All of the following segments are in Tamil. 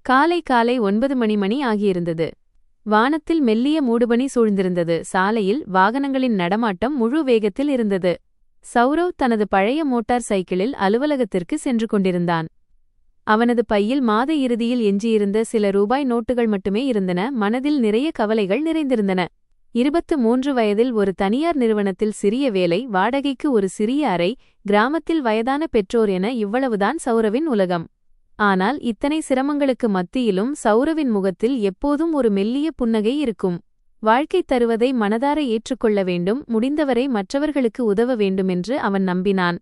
காலை 9 மணி ஆகியிருந்தது. வானத்தில் மெல்லிய மூடுபனி சூழ்ந்திருந்தது. சாலையில் வாகனங்களின் நடமாட்டம் முழு வேகத்தில் இருந்தது. சௌரவ் தனது பழைய மோட்டார் சைக்கிளில் அலுவலகத்திற்கு சென்று கொண்டிருந்தான். அவனது பையில் மாத இறுதியில் எஞ்சியிருந்த சில ரூபாய் நோட்டுகள் மட்டுமே இருந்தன. மனதில் நிறைய கவலைகள் நிறைந்திருந்தன. 23 வயதில் ஒரு தனியார் நிறுவனத்தில் சிறிய வேலை, வாடகைக்கு ஒரு சிறிய அறை, கிராமத்தில் வயதான பெற்றோர் என இவ்வளவுதான் சௌரவின் உலகம். ஆனால் இத்தனை சிரமங்களுக்கு மத்தியிலும் சௌரவின் முகத்தில் எப்போதும் ஒரு மெல்லிய புன்னகை இருக்கும். வாழ்க்கை தருவதை மனதார ஏற்றுக்கொள்ள வேண்டும், முடிந்தவரை மற்றவர்களுக்கு உதவ வேண்டுமென்று அவன் நம்பினான்.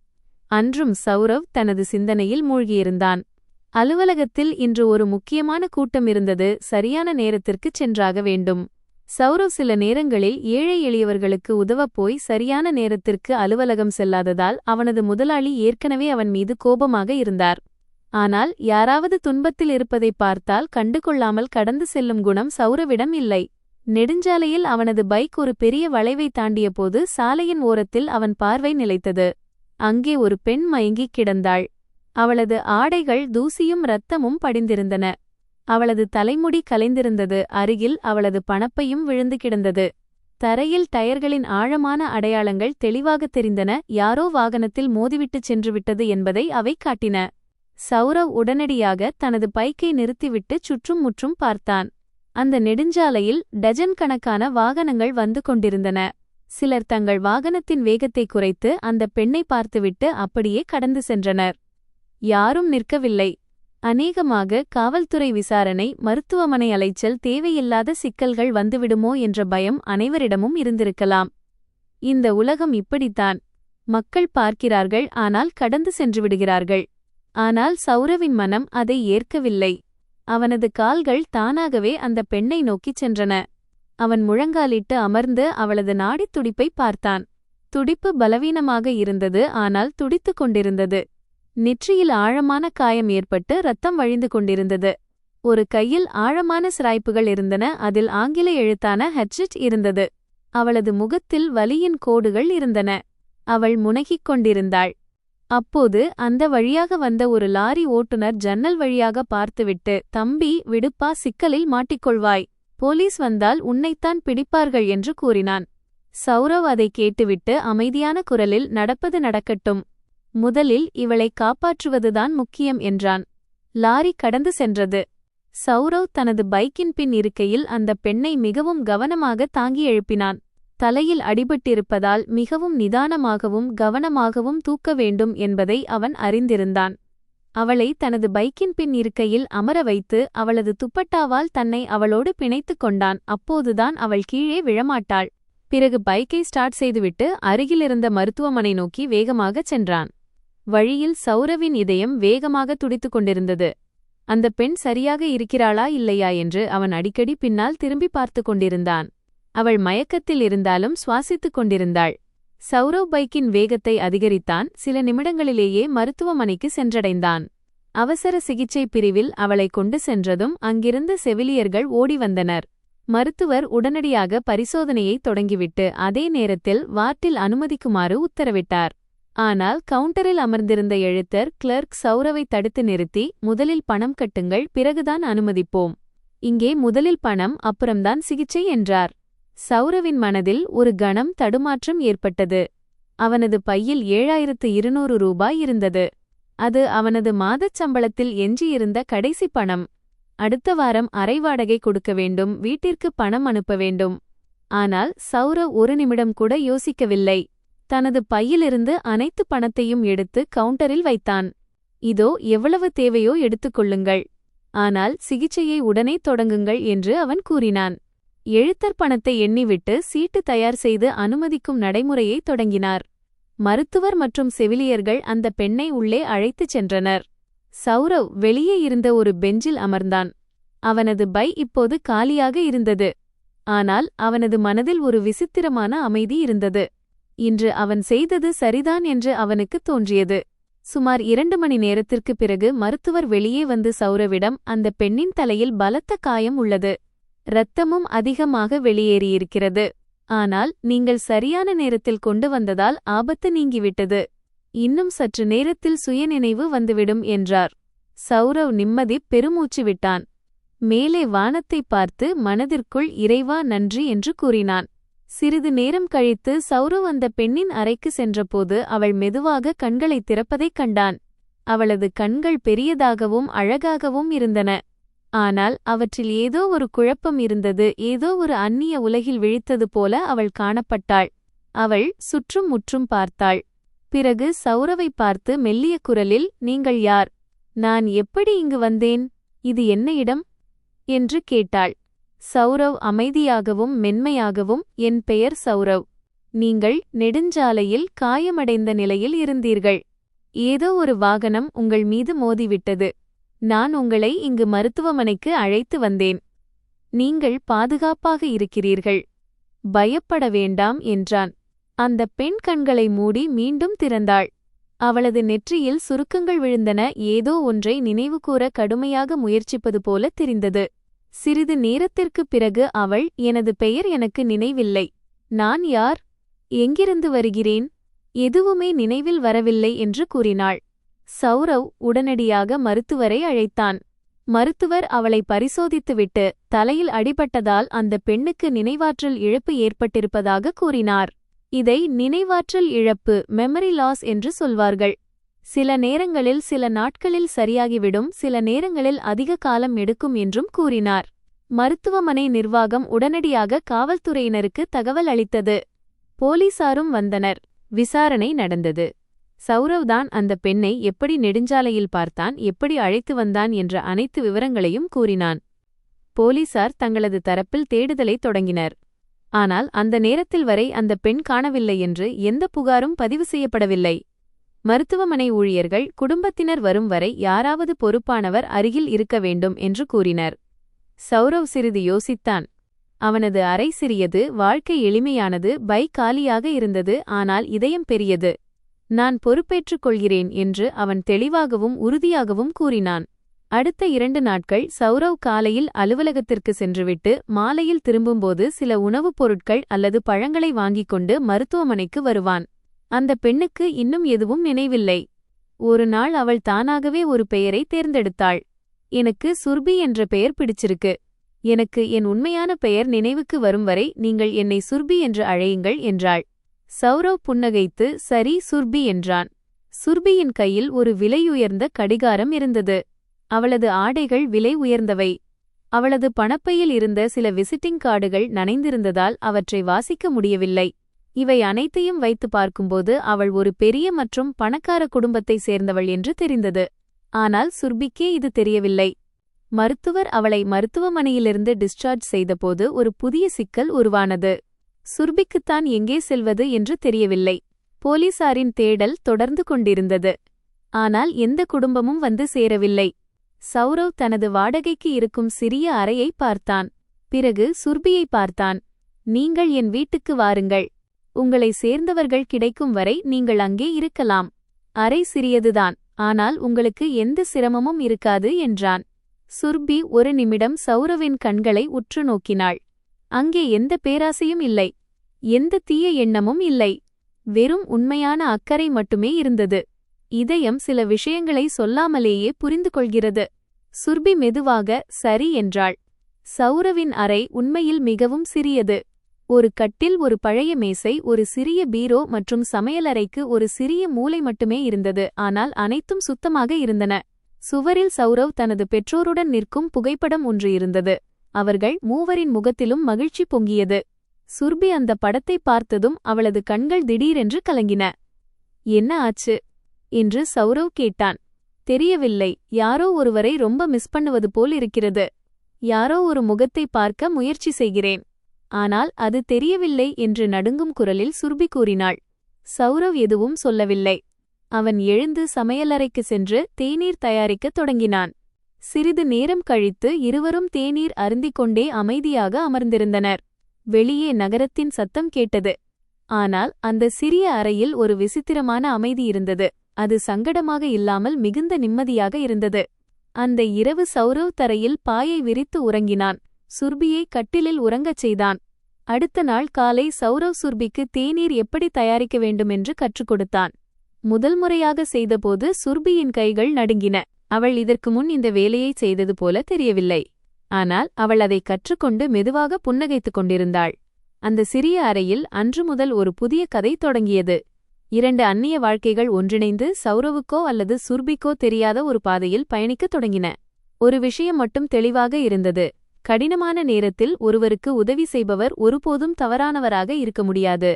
அன்றும் சௌரவ் தனது சிந்தனையில் மூழ்கியிருந்தான். அலுவலகத்தில் இன்று ஒரு முக்கியமான கூட்டம் இருந்தது. சரியான நேரத்திற்குச் சென்றாக வேண்டும். சௌரவ் சில நேரங்களில் ஏழை எளியவர்களுக்கு உதவப்போய் சரியான நேரத்திற்கு அலுவலகம் செல்லாததால் அவனது முதலாளி ஏற்கனவே அவன் மீது கோபமாக இருந்தார். ஆனால் யாராவது துன்பத்தில் இருப்பதை பார்த்தால் கண்டுகொள்ளாமல் கடந்து செல்லும் குணம் சௌரவிடம் இல்லை. நெடுஞ்சாலையில் அவனது பைக் ஒரு பெரிய வளைவை தாண்டியபோது சாலையின் ஓரத்தில் அவன் பார்வை நிலைத்தது. அங்கே ஒரு பெண் மயங்கிக் கிடந்தாள். அவளது ஆடைகள் தூசியும் இரத்தமும் படிந்திருந்தன. அவளது தலைமுடி கலைந்திருந்தது. அருகில் அவளது பணப்பையும் விழுந்து கிடந்தது. தரையில் டயர்களின் ஆழமான அடையாளங்கள் தெளிவாகத் தெரிந்தன. யாரோ வாகனத்தில் மோதிவிட்டுச் சென்றுவிட்டது என்பதை அவை காட்டின. சௌரவ் உடனடியாக தனது பைக்கை நிறுத்திவிட்டு சுற்றும் முற்றும் பார்த்தான். அந்த நெடுஞ்சாலையில் டஜன் கணக்கான வாகனங்கள் வந்து கொண்டிருந்தன. சிலர் தங்கள் வாகனத்தின் வேகத்தை குறைத்து அந்த பெண்ணை பார்த்துவிட்டு அப்படியே கடந்து சென்றனர். யாரும் நிற்கவில்லை. அநேகமாக காவல்துறை விசாரணை, மருத்துவமனை அலைச்சல், தேவையில்லாத சிக்கல்கள் வந்துவிடுமோ என்ற பயம் அனைவரிடமும் இருந்திருக்கலாம். இந்த உலகம் இப்படித்தான். மக்கள் பார்க்கிறார்கள், ஆனால் கடந்து சென்றுவிடுகிறார்கள். ஆனால் சௌரவின் மனம் அதை ஏற்கவில்லை. அவனது கால்கள் தானாகவே அந்த பெண்ணை நோக்கிச் சென்றன. அவன் முழங்காலிட்டு அமர்ந்து அவளது நாடித் துடிப்பை பார்த்தான். துடிப்பு பலவீனமாக இருந்தது, ஆனால் துடித்துக் கொண்டிருந்தது. நெற்றியில் ஆழமான காயம் ஏற்பட்டு இரத்தம் வழிந்து கொண்டிருந்தது. ஒரு கையில் ஆழமான சிராய்ப்புகள் இருந்தன. அதில் ஆங்கில எழுத்தான ஹெச்எச் இருந்தது. அவளது முகத்தில் வலியின் கோடுகள் இருந்தன. அவள் முனகிக் கொண்டிருந்தாள். அப்போது அந்த வழியாக வந்த ஒரு லாரி ஓட்டுநர் ஜன்னல் வழியாக பார்த்துவிட்டு, "தம்பி, விடுப்பா, சிக்கலில் மாட்டிக்கொள்வாய். போலீஸ் வந்தால் உன்னைத்தான் பிடிப்பார்கள்" என்று கூறினான். சௌரவ் அதை கேட்டுவிட்டு அமைதியான குரலில், "நடப்பது நடக்கட்டும். முதலில் இவளை காப்பாற்றுவதுதான் முக்கியம்" என்றான். லாரி கடந்து சென்றது. சௌரவ் தனது பைக்கின் பின் இருக்கையில் அந்த பெண்ணை மிகவும் கவனமாக தாங்கி எழுப்பினான். தலையில் அடிபட்டிருப்பதால் மிகவும் நிதானமாகவும் கவனமாகவும் தூக்க வேண்டும் என்பதை அவன் அறிந்திருந்தான். அவளை தனது பைக்கின் பின் இருக்கையில் அமர வைத்து அவளது துப்பட்டாவால் தன்னை அவளோடு பிணைத்துக் கொண்டான். அப்போதுதான் அவள் கீழே விழமாட்டாள். பிறகு பைக்கை ஸ்டார்ட் செய்துவிட்டு அருகிலிருந்த மருத்துவமனை நோக்கி வேகமாகச் சென்றான். வழியில் சௌரவின் இதயம் வேகமாக துடித்துக் கொண்டிருந்தது. அந்த பெண் சரியாக இருக்கிறாளா இல்லையா என்று அவன் அடிக்கடி பின்னால் திரும்பி பார்த்து கொண்டிருந்தான். அவள் மயக்கத்தில் இருந்தாலும் சுவாசித்துக் கொண்டிருந்தாள். சௌரவ் பைக்கின் வேகத்தை அதிகரித்தான். சில நிமிடங்களிலேயே மருத்துவமனைக்கு சென்றடைந்தான். அவசர சிகிச்சை பிரிவில் அவளை கொண்டு சென்றதும் அங்கிருந்த செவிலியர்கள் ஓடி வந்தனர். மருத்துவர் உடனடியாக பரிசோதனையை தொடங்கிவிட்டு அதே நேரத்தில் வார்டில் அனுமதிக்குமாறு உத்தரவிட்டார். ஆனால் கவுண்டரில் அமர்ந்திருந்த எழுத்தர் கிளர்க் சௌரவை தடுத்து நிறுத்தி, "முதலில் பணம் கட்டுங்கள், பிறகுதான் அனுமதிப்போம். இங்கே முதலில் பணம், அப்புறம்தான் சிகிச்சை" என்றார். சௌரவின் மனதில் ஒரு கணம் தடுமாற்றம் ஏற்பட்டது. அவனது பையில் 7200 ரூபாய் இருந்தது. அது அவனது மாதச் சம்பளத்தில் எஞ்சியிருந்த கடைசி பணம். அடுத்த வாரம் அறை வாடகை கொடுக்க வேண்டும், வீட்டிற்கு பணம் அனுப்ப வேண்டும். ஆனால் சௌரவ் ஒரு நிமிடம் கூட யோசிக்கவில்லை. தனது பையிலிருந்து அனைத்து பணத்தையும் எடுத்து கவுண்டரில் வைத்தான். "இதோ, எவ்வளவு தேவையோ எடுத்துக்கொள்ளுங்கள். ஆனால் சிகிச்சையை உடனே தொடங்குங்கள்" என்று அவன் கூறினான். எழுத்தர் பணத்தை எண்ணிவிட்டு சீட்டு தயார் செய்து அனுமதிக்கும் நடைமுறையை தொடங்கினார். மருத்துவர் மற்றும் செவிலியர்கள் அந்த பெண்ணை உள்ளே அழைத்துச் சென்றனர். சௌரவ் வெளியே இருந்த ஒரு பெஞ்சில் அமர்ந்தான். அவனது பை இப்போது காலியாக இருந்தது. ஆனால் அவனது மனதில் ஒரு விசித்திரமான அமைதி இருந்தது. இன்று அவன் செய்தது சரிதான் என்று அவனுக்கு தோன்றியது. சுமார் 2 மணி நேரத்திற்குப் பிறகு மருத்துவர் வெளியே வந்து சௌரவிடம், "அந்த பெண்ணின் தலையில் பலத்த காயம் உள்ளது. இரத்தமும் அதிகமாக வெளியேறியிருக்கிறது. ஆனால் நீங்கள் சரியான நேரத்தில் கொண்டு வந்ததால் ஆபத்து நீங்கிவிட்டது. இன்னும் சற்று நேரத்தில் சுயநினைவு வந்துவிடும்" என்றார். சௌரவ் நிம்மதி பெருமூச்சு விட்டான். மேலே வானத்தை பார்த்து மனதிற்குள் இறைவா நன்றி என்று கூறினான். சிறிது நேரம் கழித்து சௌரவ் அந்த பெண்ணின் அறைக்கு சென்றபோது அவள் மெதுவாக கண்களை திறப்பதைக் கண்டான். அவளது கண்கள் பெரியதாகவும் அழகாகவும் இருந்தன. ஆனால் அவற்றில் ஏதோ ஒரு குழப்பம் இருந்தது. ஏதோ ஒரு அந்நிய உலகில் விழித்தது போல அவள் காணப்பட்டாள். அவள் சுற்றும் முற்றும் பார்த்தாள். பிறகு சௌரவை பார்த்து மெல்லிய குரலில், நீங்கள் யார்? நான் எப்படி இங்கு வந்தேன்? இது என்ன இடம்? என்று கேட்டாள். சௌரவ் அமைதியாகவும் மென்மையாகவும், என் பெயர் சௌரவ். நீங்கள் நெடுஞ்சாலையில் காயமடைந்த நிலையில் இருந்தீர்கள். ஏதோ ஒரு வாகனம் உங்கள் மீது மோதிவிட்டது. நான் உங்களை இங்கு மருத்துவமனைக்கு அழைத்து வந்தேன். நீங்கள் பாதுகாப்பாக இருக்கிறீர்கள். பயப்பட வேண்டாம் என்றான். அந்த பெண் கண்களை மூடி மீண்டும் திறந்தாள். அவளது நெற்றியில் சுருக்கங்கள் விழுந்தன. ஏதோ ஒன்றை நினைவுகூர கடுமையாக முயற்சிப்பது போல தெரிந்தது. சிறிது நேரத்திற்குப் பிறகு அவள், எனது பெயர் எனக்கு நினைவில்லை. நான் யார்? எங்கிருந்து வருகிறேன்? எதுவுமே நினைவில் வரவில்லை என்று கூறினாள். சௌரவ் உடனடியாக மருத்துவரை அழைத்தான். மருத்துவர் அவளை பரிசோதித்துவிட்டு தலையில் அடிபட்டதால் அந்த பெண்ணுக்கு நினைவாற்றல் இழப்பு ஏற்பட்டிருப்பதாக கூறினார். இதை நினைவாற்றல் இழப்பு, மெமரி லாஸ் என்று சொல்வார்கள். சில நேரங்களில் சில நாட்களில் சரியாகிவிடும், சில நேரங்களில் அதிக காலம் எடுக்கும் என்றும் கூறினார். மருத்துவமனை நிர்வாகம் உடனடியாக காவல்துறையினருக்கு தகவல் அளித்தது. போலீசாரும் வந்தனர். விசாரணை நடந்தது. சௌரவ்தான் அந்த பெண்ணை எப்படி நெடுஞ்சாலையில் பார்த்தான், எப்படி அழைத்து வந்தான் என்ற அனைத்து விவரங்களையும் கூறினான். போலீசார் தங்களது தரப்பில் தேடுதலை தொடங்கினர். ஆனால் அந்த நேரத்தில் வரை அந்த பெண் காணவில்லை என்று எந்த புகாரும் பதிவு செய்யப்படவில்லை. மருத்துவமனை ஊழியர்கள் குடும்பத்தினர் வரும் வரை யாராவது பொறுப்பானவர் அருகில் இருக்க வேண்டும் என்று கூறினர். சௌரவ் சிறிது யோசித்தான். அவனது அறை சிறியது, வாழ்க்கை எளிமையானது, பைக் காலியாக இருந்தது. ஆனால் இதயம் பெரியது. நான் பொறுப்பேற்றுக் கொள்கிறேன் என்று அவன் தெளிவாகவும் உறுதியாகவும் கூறினான். அடுத்த 2 நாட்கள் சௌரவ் காலையில் அலுவலகத்திற்கு சென்றுவிட்டு மாலையில் திரும்பும்போது சில உணவுப் பொருட்கள் அல்லது பழங்களை வாங்கிக் கொண்டு மருத்துவமனைக்கு வருவான். அந்த பெண்ணுக்கு இன்னும் எதுவும் நினைவில்லை. ஒரு நாள் அவள் தானாகவே ஒரு பெயரை தேர்ந்தெடுத்தாள். எனக்கு சுர்பி என்ற பெயர் பிடிச்சிருக்கு. எனக்கு என் உண்மையான பெயர் நினைவுக்கு வரும் வரை நீங்கள் என்னை சுர்பி என்று அழையுங்கள் என்றாள். சௌரவ் புன்னகைத்து, சரி சுர்பி என்றான். சுர்பியின் கையில் ஒரு விலையுயர்ந்த கடிகாரம் இருந்தது. அவளது ஆடைகள் விலை உயர்ந்தவை. அவளது பணப்பையில் இருந்த சில விசிட்டிங் கார்டுகள் நனைந்திருந்ததால் அவற்றை வாசிக்க முடியவில்லை. இவை அனைத்தையும் வைத்து பார்க்கும்போது அவள் ஒரு பெரிய மற்றும் பணக்கார குடும்பத்தைச் சேர்ந்தவள் என்று தெரிந்தது. ஆனால் சுர்பிக்கே இது தெரியவில்லை. மருத்துவர் அவளை மருத்துவமனையிலிருந்து டிஸ்சார்ஜ் செய்தபோது ஒரு புதிய சிக்கல் உருவானது. சுர்பிக்குத்தான் எங்கே செல்வது என்று தெரியவில்லை. போலீசாரின் தேடல் தொடர்ந்து கொண்டிருந்தது. ஆனால் எந்த குடும்பமும் வந்து சேரவில்லை. சௌரவ் தனது வாடகைக்கு இருக்கும் சிறிய அறையை பார்த்தான். பிறகு சுர்பியை பார்த்தான். நீங்கள் என் வீட்டுக்கு வாருங்கள். உங்களை சேர்ந்தவர்கள் கிடைக்கும் வரை நீங்கள் அங்கே இருக்கலாம். அறை சிறியதுதான், ஆனால் உங்களுக்கு எந்த சிரமமும் இருக்காது என்றான். சுர்பி ஒரு நிமிடம் சௌரவின் கண்களை உற்று நோக்கினாள். அங்கே எந்த பேராசையும் இல்லை, எந்த தீய எண்ணமும் இல்லை. வெறும் உண்மையான அக்கறை மட்டுமே இருந்தது. இதயம் சில விஷயங்களை சொல்லாமலேயே புரிந்து கொள்கிறது. சுர்பி மெதுவாக சரி என்றாள். சௌரவின் அறை உண்மையில் மிகவும் சிறியது. ஒரு கட்டில், ஒரு பழைய மேசை, ஒரு சிறிய பீரோ மற்றும் சமையலறைக்கு ஒரு சிறிய மூலை மட்டுமே இருந்தது. ஆனால் அனைத்தும் சுத்தமாக இருந்தன. சுவரில் சௌரவ் தனது பெற்றோருடன் நிற்கும் புகைப்படம் ஒன்று இருந்தது. அவர்கள் மூவரின் முகத்திலும் மகிழ்ச்சி பொங்கியது. சுர்பி அந்த படத்தை பார்த்ததும் அவளது கண்கள் திடீரென்று கலங்கின. என்ன ஆச்சு என்று சௌரவ் கேட்டான். தெரியவில்லை. யாரோ ஒருவரை ரொம்ப மிஸ் பண்ணுவது போல் இருக்கிறது. யாரோ ஒரு முகத்தை பார்க்க முயற்சி செய்கிறேன். ஆனால் அது தெரியவில்லை என்று நடுங்கும் குரலில் சுர்பி கூறினாள். சௌரவ் எதுவும் சொல்லவில்லை. அவன் எழுந்து சமையலறைக்கு சென்று தேநீர் தயாரிக்கத் தொடங்கினான். சிறிது நேரம் கழித்து இருவரும் தேநீர் அருந்திக்கொண்டே அமைதியாக அமர்ந்திருந்தனர். வெளியே நகரத்தின் சத்தம் கேட்டது. ஆனால் அந்த சிறிய அறையில் ஒரு விசித்திரமான அமைதி இருந்தது. அது சங்கடமாக இல்லாமல் மிகுந்த நிம்மதியாக இருந்தது. அந்த இரவு சௌரவ் தரையில் பாயை விரித்து உறங்கினான். சுர்பியை கட்டிலில் உறங்கச் செய்தான். அடுத்த நாள் காலை சௌரவ் சுர்பிக்கு தேநீர் எப்படி தயாரிக்க வேண்டுமென்று கற்றுக் கொடுத்தான். முதல் முறையாக செய்தபோது சுர்பியின் கைகள் நடுங்கின. அவள் இதற்கு முன் இந்த வேலையை செய்தது போல தெரியவில்லை. ஆனால் அவள் அதை கற்றுக்கொண்டு மெதுவாக புன்னகைத்துக் கொண்டிருந்தாள். அந்த சிறிய அறையில் அன்று முதல் ஒரு புதிய கதை தொடங்கியது. 2 அந்நிய வாழ்க்கைகள் ஒன்றிணைந்து சௌரவுக்கோ அல்லது சுர்பிக்கோ தெரியாத ஒரு பாதையில் பயணிக்கத் தொடங்கின. ஒரு விஷயம் மட்டும் தெளிவாக இருந்தது. கடினமான நேரத்தில் ஒருவருக்கு உதவி செய்பவர் ஒருபோதும் தவறானவராக இருக்க முடியாது.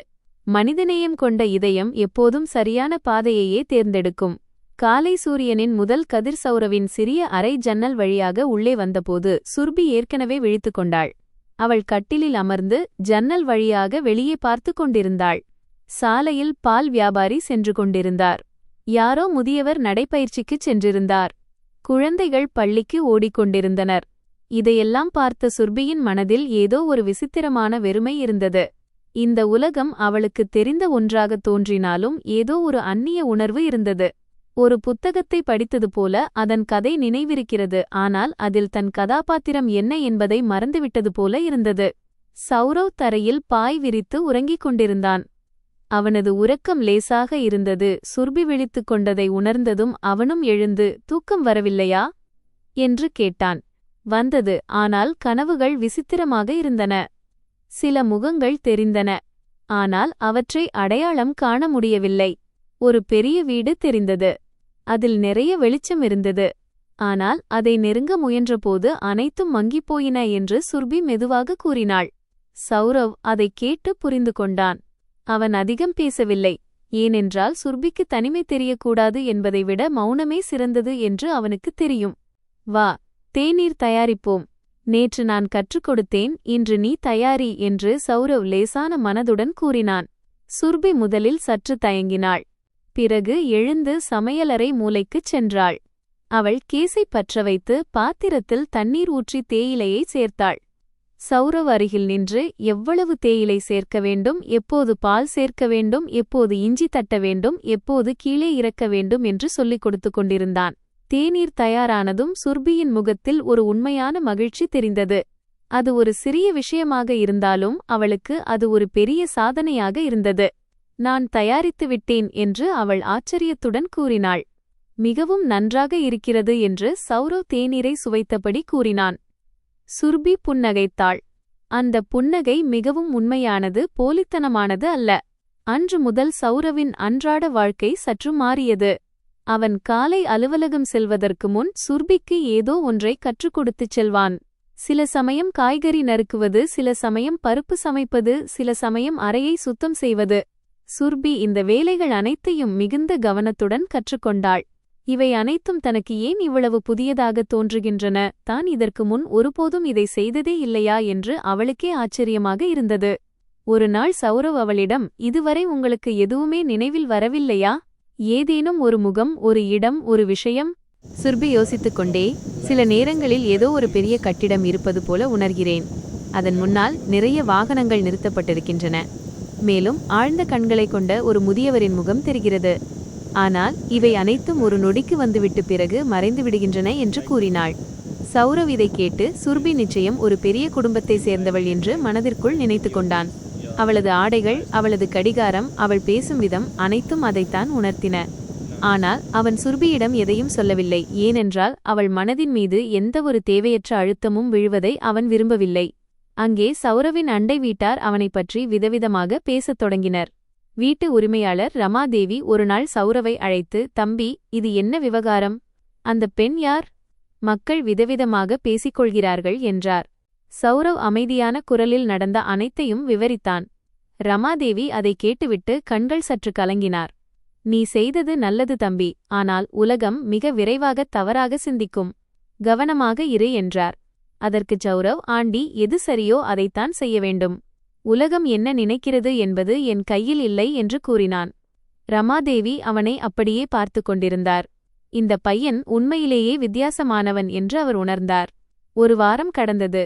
மனிதநேயம் கொண்ட இதயம் எப்போதும் சரியான பாதையையே தேர்ந்தெடுக்கும். காலை சூரியனின் முதல் கதிர் சௌரவின் சிறிய அறை ஜன்னல் வழியாக உள்ளே வந்தபோது சுர்பி ஏற்கனவே விழித்துக் கொண்டாள். அவள் கட்டிலில் அமர்ந்து ஜன்னல் வழியாக வெளியே பார்த்து கொண்டிருந்தாள். சாலையில் பால் வியாபாரி சென்று கொண்டிருந்தார். யாரோ முதியவர் நடைப்பயிற்சிக்குச் சென்றிருந்தார். குழந்தைகள் பள்ளிக்கு ஓடிக்கொண்டிருந்தனர். இதையெல்லாம் பார்த்த சுர்பியின் மனதில் ஏதோ ஒரு விசித்திரமான வெறுமை இருந்தது. இந்த உலகம் அவளுக்குத் தெரிந்த ஒன்றாகத் தோன்றினாலும் ஏதோ ஒரு அந்நிய உணர்வு இருந்தது. ஒரு புத்தகத்தை படித்தது போல அதன் கதை நினைவிருக்கிறது, ஆனால் அதில் தன் கதாபாத்திரம் என்ன என்பதை மறந்துவிட்டது போல இருந்தது. சௌரவ் தரையில் பாய் விரித்து உறங்கிக் கொண்டிருந்தான். அவனது உறக்கம் லேசாக இருந்தது. சுர்பி விழித்துக் கொண்டதை உணர்ந்ததும் அவனும் எழுந்து, தூக்கம் வரவில்லையா என்று கேட்டான். வந்தது, ஆனால் கனவுகள் விசித்திரமாக இருந்தன. சில முகங்கள் தெரிந்தன, ஆனால் அவற்றை அடையாளம் காண முடியவில்லை. ஒரு பெரிய வீடு தெரிந்தது. அதில் நிறைய வெளிச்சம் இருந்தது. ஆனால் அதை நெருங்க முயன்றபோது அனைத்தும் மங்கிப்போயின என்று சுர்பி மெதுவாக கூறினாள். சௌரவ் அதை கேட்டு புரிந்து கொண்டான். அவன் அதிகம் பேசவில்லை. ஏனென்றால் சுர்பிக்கு தனிமை தெரியக்கூடாது என்பதை விட மௌனமே சிறந்தது என்று அவனுக்குத் தெரியும். வா, தேநீர் தயாரிப்போம். நேற்று நான் கற்றுக் கொடுத்தேன், இன்று நீ தயாரி என்று சௌரவ் லேசான மனதுடன் கூறினான். சுர்பி முதலில் சற்று தயங்கினாள். பிறகு எழுந்து சமையலறை மூலைக்குச் சென்றாள். அவள் கேஸை பற்ற வைத்து பாத்திரத்தில் தண்ணீர் ஊற்றி தேயிலையை சேர்த்தாள். சௌரவ் அருகில் நின்று எவ்வளவு தேயிலை சேர்க்க வேண்டும், எப்போது பால் சேர்க்க வேண்டும், எப்போது இஞ்சி தட்ட வேண்டும், எப்போது கீழே இறக்க வேண்டும் என்று சொல்லிக் கொடுத்து கொண்டிருந்தான். தேநீர் தயாரானதும் சுர்பியின் முகத்தில் ஒரு உண்மையான மகிழ்ச்சி தெரிந்தது. அது ஒரு சிறிய விஷயமாக இருந்தாலும் அவளுக்கு அது ஒரு பெரிய சாதனையாக இருந்தது. நான் தயாரித்து விட்டேன் என்று அவள் ஆச்சரியத்துடன் கூறினாள். மிகவும் நன்றாக இருக்கிறது என்று சௌரவ் தேநீரை சுவைத்தபடி கூறினான். சுர்பி புன்னகைத்தாள். அந்த புன்னகை மிகவும் உண்மையானது, போலித்தனமானது அல்ல. அன்று முதல் சௌரவின் அன்றாட வாழ்க்கை சற்று மாறியது. அவன் காலை அலுவலகம் செல்வதற்கு முன் சுர்பிக்கு ஏதோ ஒன்றை கற்றுக் கொடுத்துச் செல்வான். சில சமயம் காய்கறி நறுக்குவது, சில சமயம் பருப்பு சமைப்பது, சில சமயம் அறையை சுத்தம் செய்வது. சுர்பி இந்த வேலைகள் அனைத்தையும் மிகுந்த கவனத்துடன் கற்றுக்கொண்டாள். இவை அனைத்தும் தனக்கு ஏன் இவ்வளவு புதியதாக தோன்றுகின்றன, தான் இதற்கு முன் ஒருபோதும் இதை செய்ததே இல்லையா என்று அவளுக்கே ஆச்சரியமாக இருந்தது. ஒரு நாள் சௌரவ் அவளிடம், இதுவரை உங்களுக்கு எதுவுமே நினைவில் வரவில்லையா? ஏதேனும் ஒரு முகம், ஒரு இடம், ஒரு விஷயம்? சுர்பி யோசித்துக் கொண்டே, சில நேரங்களில் ஏதோ ஒரு பெரிய கட்டிடம் இருப்பது போல உணர்கிறேன். அதன் முன்னால் நிறைய வாகனங்கள் நிறுத்தப்பட்டிருக்கின்றன. மேலும் ஆழ்ந்த கண்களை கொண்ட ஒரு முதியவரின் முகம் தெரிகிறது. ஆனால் இவை அனைத்தும் ஒரு நொடிக்கு வந்துவிட்டு பிறகு மறைந்து விடுகின்றன என்று கூறினாள். சௌரவ் இதை கேட்டு சுர்பி நிச்சயம் ஒரு பெரிய குடும்பத்தை சேர்ந்தவள் என்று மனதிற்குள் நினைத்து கொண்டான். அவளது ஆடைகள், அவளது கடிகாரம், அவள் பேசும் விதம் அனைத்தும் அதைத்தான் உணர்த்தின. ஆனால் அவன் சுர்பியிடம் எதையும் சொல்லவில்லை. ஏனென்றால் அவள் மனதின் மீது எந்த ஒரு தேவையற்ற அழுத்தமும் விழுவதை அவன் விரும்பவில்லை. அங்கே சௌரவின் அண்டை வீட்டார் அவனைப் பற்றி விதவிதமாக பேசத் தொடங்கினர். வீட்டு உரிமையாளர் ரமாதேவி ஒரு நாள் சௌரவை அழைத்து, தம்பி, இது என்ன விவகாரம்? அந்த பெண் யார்? மக்கள் விதவிதமாக பேசிக்கொள்கிறார்கள் என்றார். சௌரவ் அமைதியான குரலில் நடந்த அனைத்தையும் விவரித்தான். ரமாதேவி அதை கேட்டுவிட்டு கண்கள் சற்று கலங்கினார். நீ செய்தது நல்லது தம்பி, ஆனால் உலகம் மிக விரைவாகத் தவறாக சிந்திக்கும். கவனமாக இரு என்றார். அதற்குச் சௌரவ், ஆண்டி, எது சரியோ அதைத்தான் செய்ய வேண்டும். உலகம் என்ன நினைக்கிறது என்பது என் கையில் இல்லை என்று கூறினான். ரமாதேவி அவனை அப்படியே பார்த்து கொண்டிருந்தார். இந்த பையன் உண்மையிலேயே வித்தியாசமானவன் என்று அவர் உணர்ந்தார். ஒரு வாரம் கடந்தது.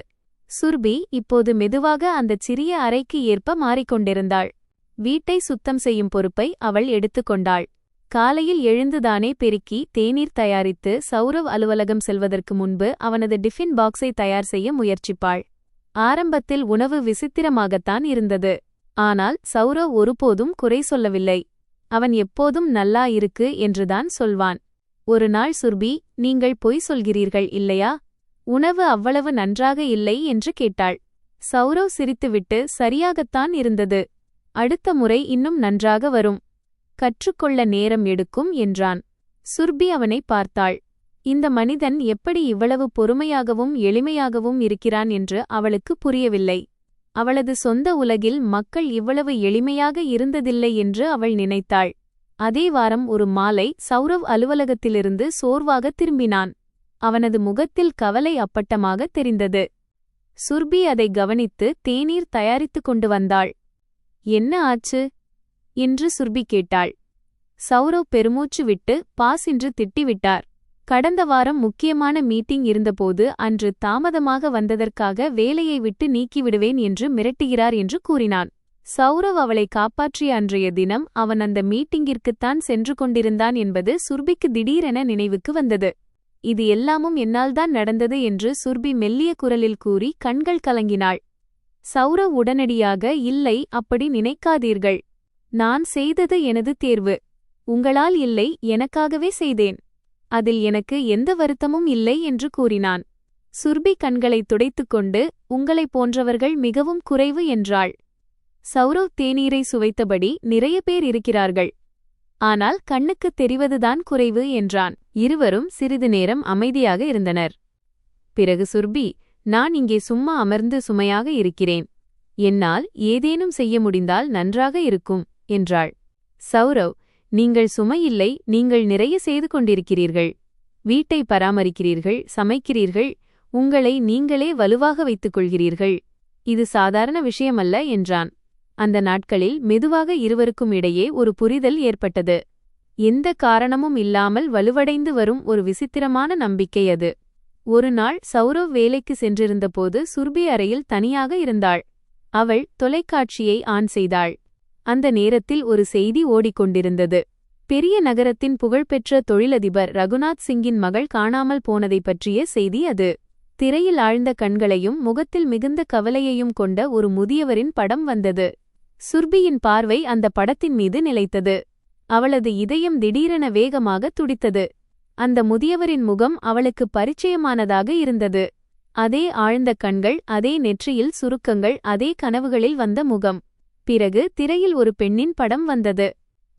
சுர்பி இப்போது மெதுவாக அந்தச் சிறிய அறைக்கு ஏற்ப மாறிக்கொண்டிருந்தாள். வீட்டை சுத்தம் செய்யும் பொறுப்பை அவள் எடுத்துக்கொண்டாள். காலையில் எழுந்துதானே பெருக்கி தேநீர் தயாரித்து சௌரவ் அலுவலகம் செல்வதற்கு முன்பு அவனது டிஃபின் பாக்ஸை தயார் செய்ய முயற்சிப்பாள். ஆரம்பத்தில் உணவு விசித்திரமாகத்தான் இருந்தது. ஆனால் சௌரவ் ஒருபோதும் குறை சொல்லவில்லை. அவன் எப்போதும் நல்லா இருக்கு என்றுதான் சொல்வான். ஒரு நாள் சுர்பி, நீங்கள் பொய் சொல்கிறீர்கள் இல்லையா? உணவு அவ்வளவு நன்றாக இல்லை என்று கேட்டாள். சௌரவ் சிரித்துவிட்டு, சரியாகத்தான் இருந்தது. அடுத்த முறை இன்னும் நன்றாக வரும். கற்றுக்கொள்ள நேரம் எடுக்கும் என்றான். சுர்பி அவனை பார்த்தாள். இந்த மனிதன் எப்படி இவ்வளவு பொறுமையாகவும் எளிமையாகவும் இருக்கிறான் என்று அவளுக்கு புரியவில்லை. அவளது சொந்த உலகில் மக்கள் இவ்வளவு எளிமையாக இருந்ததில்லை என்று அவள் நினைத்தாள். அதே வாரம் ஒரு மாலை சௌரவ் அலுவலகத்திலிருந்து சோர்வாக திரும்பினான். அவனது முகத்தில் கவலை அப்பட்டமாக தெரிந்தது. சுர்பி அதை கவனித்து தேநீர் தயாரித்துக் கொண்டு வந்தாள். என்ன ஆச்சு என்று சுர்பி கேட்டாள். சௌரவ் பெருமூச்சு விட்டு பாஸ் என்று திட்டிவிட்டார். கடந்த வாரம் முக்கியமான மீட்டிங் இருந்தபோது அன்று தாமதமாக வந்ததற்காக வேலையை விட்டு நீக்கிவிடுவேன் என்று மிரட்டுகிறார் என்று கூறினான். சௌரவ் அவளை காப்பாற்றிய அன்றைய தினம் அவன் அந்த மீட்டிங்கிற்குத்தான் சென்று கொண்டிருந்தான் என்பது சுர்பிக்கு திடீரென நினைவுக்கு வந்தது. இது எல்லாமும் என்னால்தான் நடந்தது என்று சுர்பி மெல்லிய குரலில் கூறி கண்கள் கலங்கினாள். சௌரவ் உடனடியாக, இல்லை, அப்படி நினைக்காதீர்கள். நான் செய்தது எனது தேர்வு. உங்களால் இல்லை, எனக்காகவே செய்தேன். அதில் எனக்கு எந்த வருத்தமும் இல்லை என்று கூறினான். சுர்பி கண்களை துடைத்துக்கொண்டு, உங்களைப் போன்றவர்கள் மிகவும் குறைவு என்றாள். சௌரவ் தேநீரை சுவைத்தபடி, நிறைய பேர் இருக்கிறார்கள். ஆனால் கண்ணுக்குத் தெரிவதுதான் குறைவு என்றான். இருவரும் சிறிது நேரம் அமைதியாக இருந்தனர். பிறகு சுர்பி, நான் இங்கே சும்மா அமர்ந்து சுமையாக இருக்கிறேன். என்னால் ஏதேனும் செய்ய முடிந்தால் நன்றாக இருக்கும் என்றாள். சௌரவ், நீங்கள் சுமையில்லை, நீங்கள் நிறைய செய்து கொண்டிருக்கிறீர்கள். வீட்டை பராமரிக்கிறீர்கள், சமைக்கிறீர்கள், உங்களை நீங்களே வலுவாக வைத்துக் கொள்கிறீர்கள். இது சாதாரண விஷயமல்ல என்றான். அந்த நாட்களில் மெதுவாக இருவருக்கும் இடையே ஒரு புரிதல் ஏற்பட்டது. எந்த காரணமும் இல்லாமல் வலுவடைந்து வரும் ஒரு விசித்திரமான நம்பிக்கை அது. ஒரு நாள் சௌரவ் வேலைக்கு சென்றிருந்தபோது சுர்பி அறையில் தனியாக இருந்தாள். அவள் தொலைக்காட்சியை ஆன் செய்தாள். அந்த நேரத்தில் ஒரு செய்தி ஓடிக்கொண்டிருந்தது. பெரிய நகரத்தின் புகழ்பெற்ற தொழிலதிபர் ரகுநாத் சிங்கின் மகள் காணாமல் போனதைப் பற்றிய செய்தி அது. திரையில் ஆழ்ந்த கண்களையும் முகத்தில் மிகுந்த கவலையையும் கொண்ட ஒரு முதியவரின் படம் வந்தது. சுர்பியின் பார்வை அந்த படத்தின் மீது நிலைத்தது. அவளது இதயம் திடீரென வேகமாக துடித்தது. அந்த முதியவரின் முகம் அவளுக்கு பரிச்சயமானதாக இருந்தது. அதே ஆழ்ந்த கண்கள், அதே நெற்றியில் சுருக்கங்கள், அதே கனவுகளில் வந்த முகம். பிறகு திரையில் ஒரு பெண்ணின் படம் வந்தது.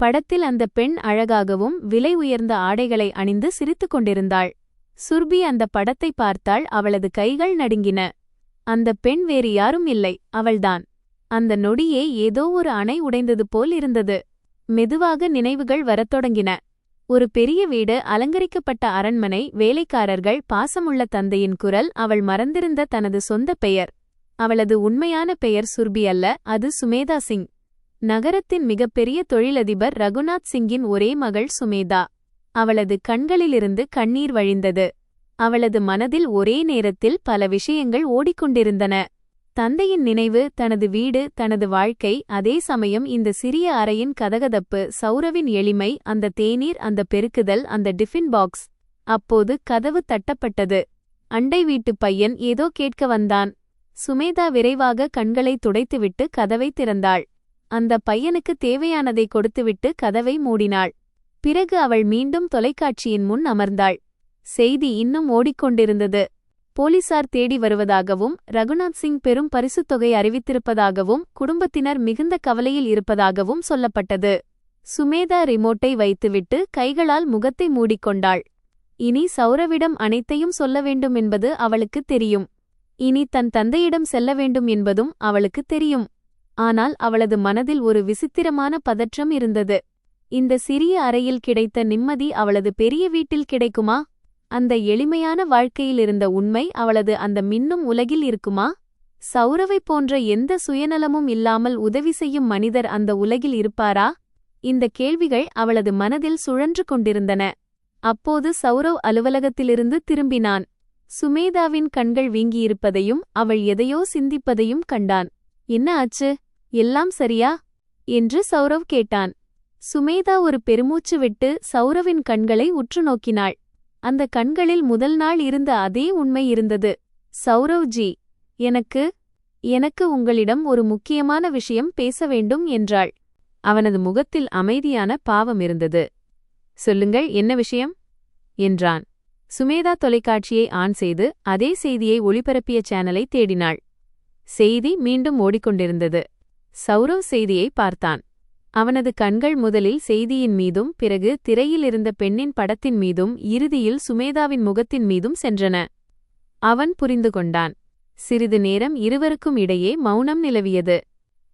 படத்தில் அந்த பெண் அழகாகவும் விலை உயர்ந்த ஆடைகளை அணிந்து சிரித்துக் கொண்டிருந்தாள். சுர்பி அந்த படத்தை பார்த்தாள். அவளது கைகள் நடுங்கின. அந்த பெண் வேறு யாரும் இல்லை, அவள்தான். அந்த நொடியே ஏதோ ஒரு அணை உடைந்தது போல் இருந்தது. மெதுவாக நினைவுகள் வரத் தொடங்கின. ஒரு பெரிய வீடு, அலங்கரிக்கப்பட்ட அரண்மனை, வேலைக்காரர்கள், பாசமுள்ள தந்தையின் குரல், அவள் மறந்திருந்த தனது சொந்த பெயர். அவளது உண்மையான பெயர் சுர்பி அல்ல, அது சுமேதா சிங். நகரத்தின் மிகப்பெரிய தொழிலதிபர் ரகுநாத் சிங்கின் ஒரே மகள் சுமேதா. அவளது கண்களிலிருந்து கண்ணீர் வழிந்தது. அவளது மனதில் ஒரே நேரத்தில் பல விஷயங்கள் ஓடிக்கொண்டிருந்தன. தந்தையின் நினைவு, தனது வீடு, தனது வாழ்க்கை, அதே சமயம் இந்த சிறிய அறையின் கதகதப்பு, சௌரவின் எளிமை, அந்த தேநீர், அந்த பெருக்குதல், அந்த டிஃபின் பாக்ஸ். அப்போது கதவு தட்டப்பட்டது. அண்டை வீட்டுப் பையன் ஏதோ கேட்க வந்தான். சுமேதா விரைவாக கண்களை துடைத்துவிட்டு கதவை திறந்தாள். அந்த பையனுக்கு தேவையானதை கொடுத்துவிட்டு கதவை மூடினாள். பிறகு அவள் மீண்டும் தொலைக்காட்சியின் முன் அமர்ந்தாள். செய்தி இன்னும் ஓடிக்கொண்டிருந்தது. போலீசார் தேடி வருவதாகவும், ரகுநாத் சிங் பெரும் பரிசுத் தொகை அறிவித்திருப்பதாகவும், குடும்பத்தினர் மிகுந்த கவலையில் இருப்பதாகவும் சொல்லப்பட்டது. சுமேதா ரிமோட்டை வைத்துவிட்டு கைகளால் முகத்தை மூடிக்கொண்டாள். இனி சௌரவிடம் அனைத்தையும் சொல்ல வேண்டும் என்பது அவளுக்கு தெரியும். இனி தன் தந்தையிடம் செல்ல வேண்டும் என்பதும் அவளுக்கு தெரியும். ஆனால் அவளது மனதில் ஒரு விசித்திரமான பதற்றம் இருந்தது. இந்த சிறிய அறையில் கிடைத்த நிம்மதி அவளது பெரிய வீட்டில் கிடைக்குமா? அந்த எளிமையான வாழ்க்கையில் இருந்த உண்மை அவளது அந்த மின்னும் உலகில் இருக்குமா? சௌரவைப் போன்ற எந்த சுயநலமும் இல்லாமல் உதவி செய்யும் மனிதர் அந்த உலகில் இருப்பாரா? இந்த கேள்விகள் அவளது மனதில் சுழன்று கொண்டிருந்தன. அப்போது சௌரவ் அலுவலகத்திலிருந்து திரும்பினான். சுமேதாவின் கண்கள் வீங்கியிருப்பதையும் அவள் எதையோ சிந்திப்பதையும் கண்டான். என்ன ஆச்சு? எல்லாம் சரியா என்று சௌரவ் கேட்டான். சுமேதா ஒரு பெருமூச்சு விட்டு சௌரவின் கண்களை உற்று நோக்கினாள். அந்த கண்களில் முதல் நாள் இருந்த அதே உண்மை இருந்தது. சௌரவ் ஜி, எனக்கு உங்களிடம் ஒரு முக்கியமான விஷயம் பேச வேண்டும் என்றாள். அவனது முகத்தில் அமைதியான பாவம் இருந்தது. சொல்லுங்கள், என்ன விஷயம் என்றான். சுமேதா தொலைக்காட்சியை ஆன் செய்து அதே செய்தியை ஒளிபரப்பிய சேனலை தேடினாள். செய்தி மீண்டும் ஓடிக்கொண்டிருந்தது. சௌரவ் செய்தியை பார்த்தான். அவனது கண்கள் முதலில் செய்தியின் மீதும் பிறகு திரையில் இருந்த பெண்ணின் படத்தின் மீதும் இறுதியில் சுமேதாவின் முகத்தின் மீதும் சென்றன. அவன் புரிந்து கொண்டான். சிறிது நேரம் இருவருக்கும் இடையே மௌனம் நிலவியது.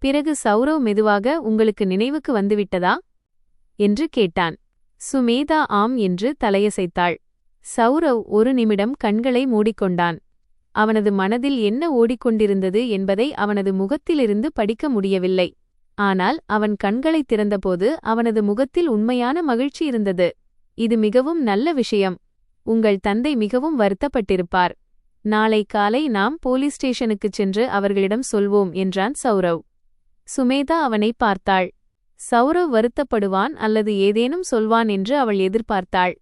பிறகு சௌரவ் மெதுவாக, உங்களுக்கு நினைவுக்கு வந்துவிட்டதா என்று கேட்டான். சுமேதா ஆம் என்று தலையசைத்தாள். சௌரவ் ஒரு நிமிடம் கண்களை மூடிக்கொண்டான். அவனது மனதில் என்ன ஓடிக்கொண்டிருந்தது என்பதை அவனது முகத்திலிருந்து படிக்க முடியவில்லை. ஆனால் அவன் கண்களைத் திறந்தபோது அவனது முகத்தில் உண்மையான மகிழ்ச்சி இருந்தது. இது மிகவும் நல்ல விஷயம். உங்கள் தந்தை மிகவும் வருத்தப்பட்டிருப்பார். நாளை காலை நாம் போலீஸ் ஸ்டேஷனுக்குச் சென்று அவர்களிடம் சொல்வோம் என்றான் சௌரவ். சுமேதா அவனை பார்த்தாள். சௌரவ் வருத்தப்படுவான் அல்லது ஏதேனும் சொல்வான் என்று அவள் எதிர்பார்த்தாள்.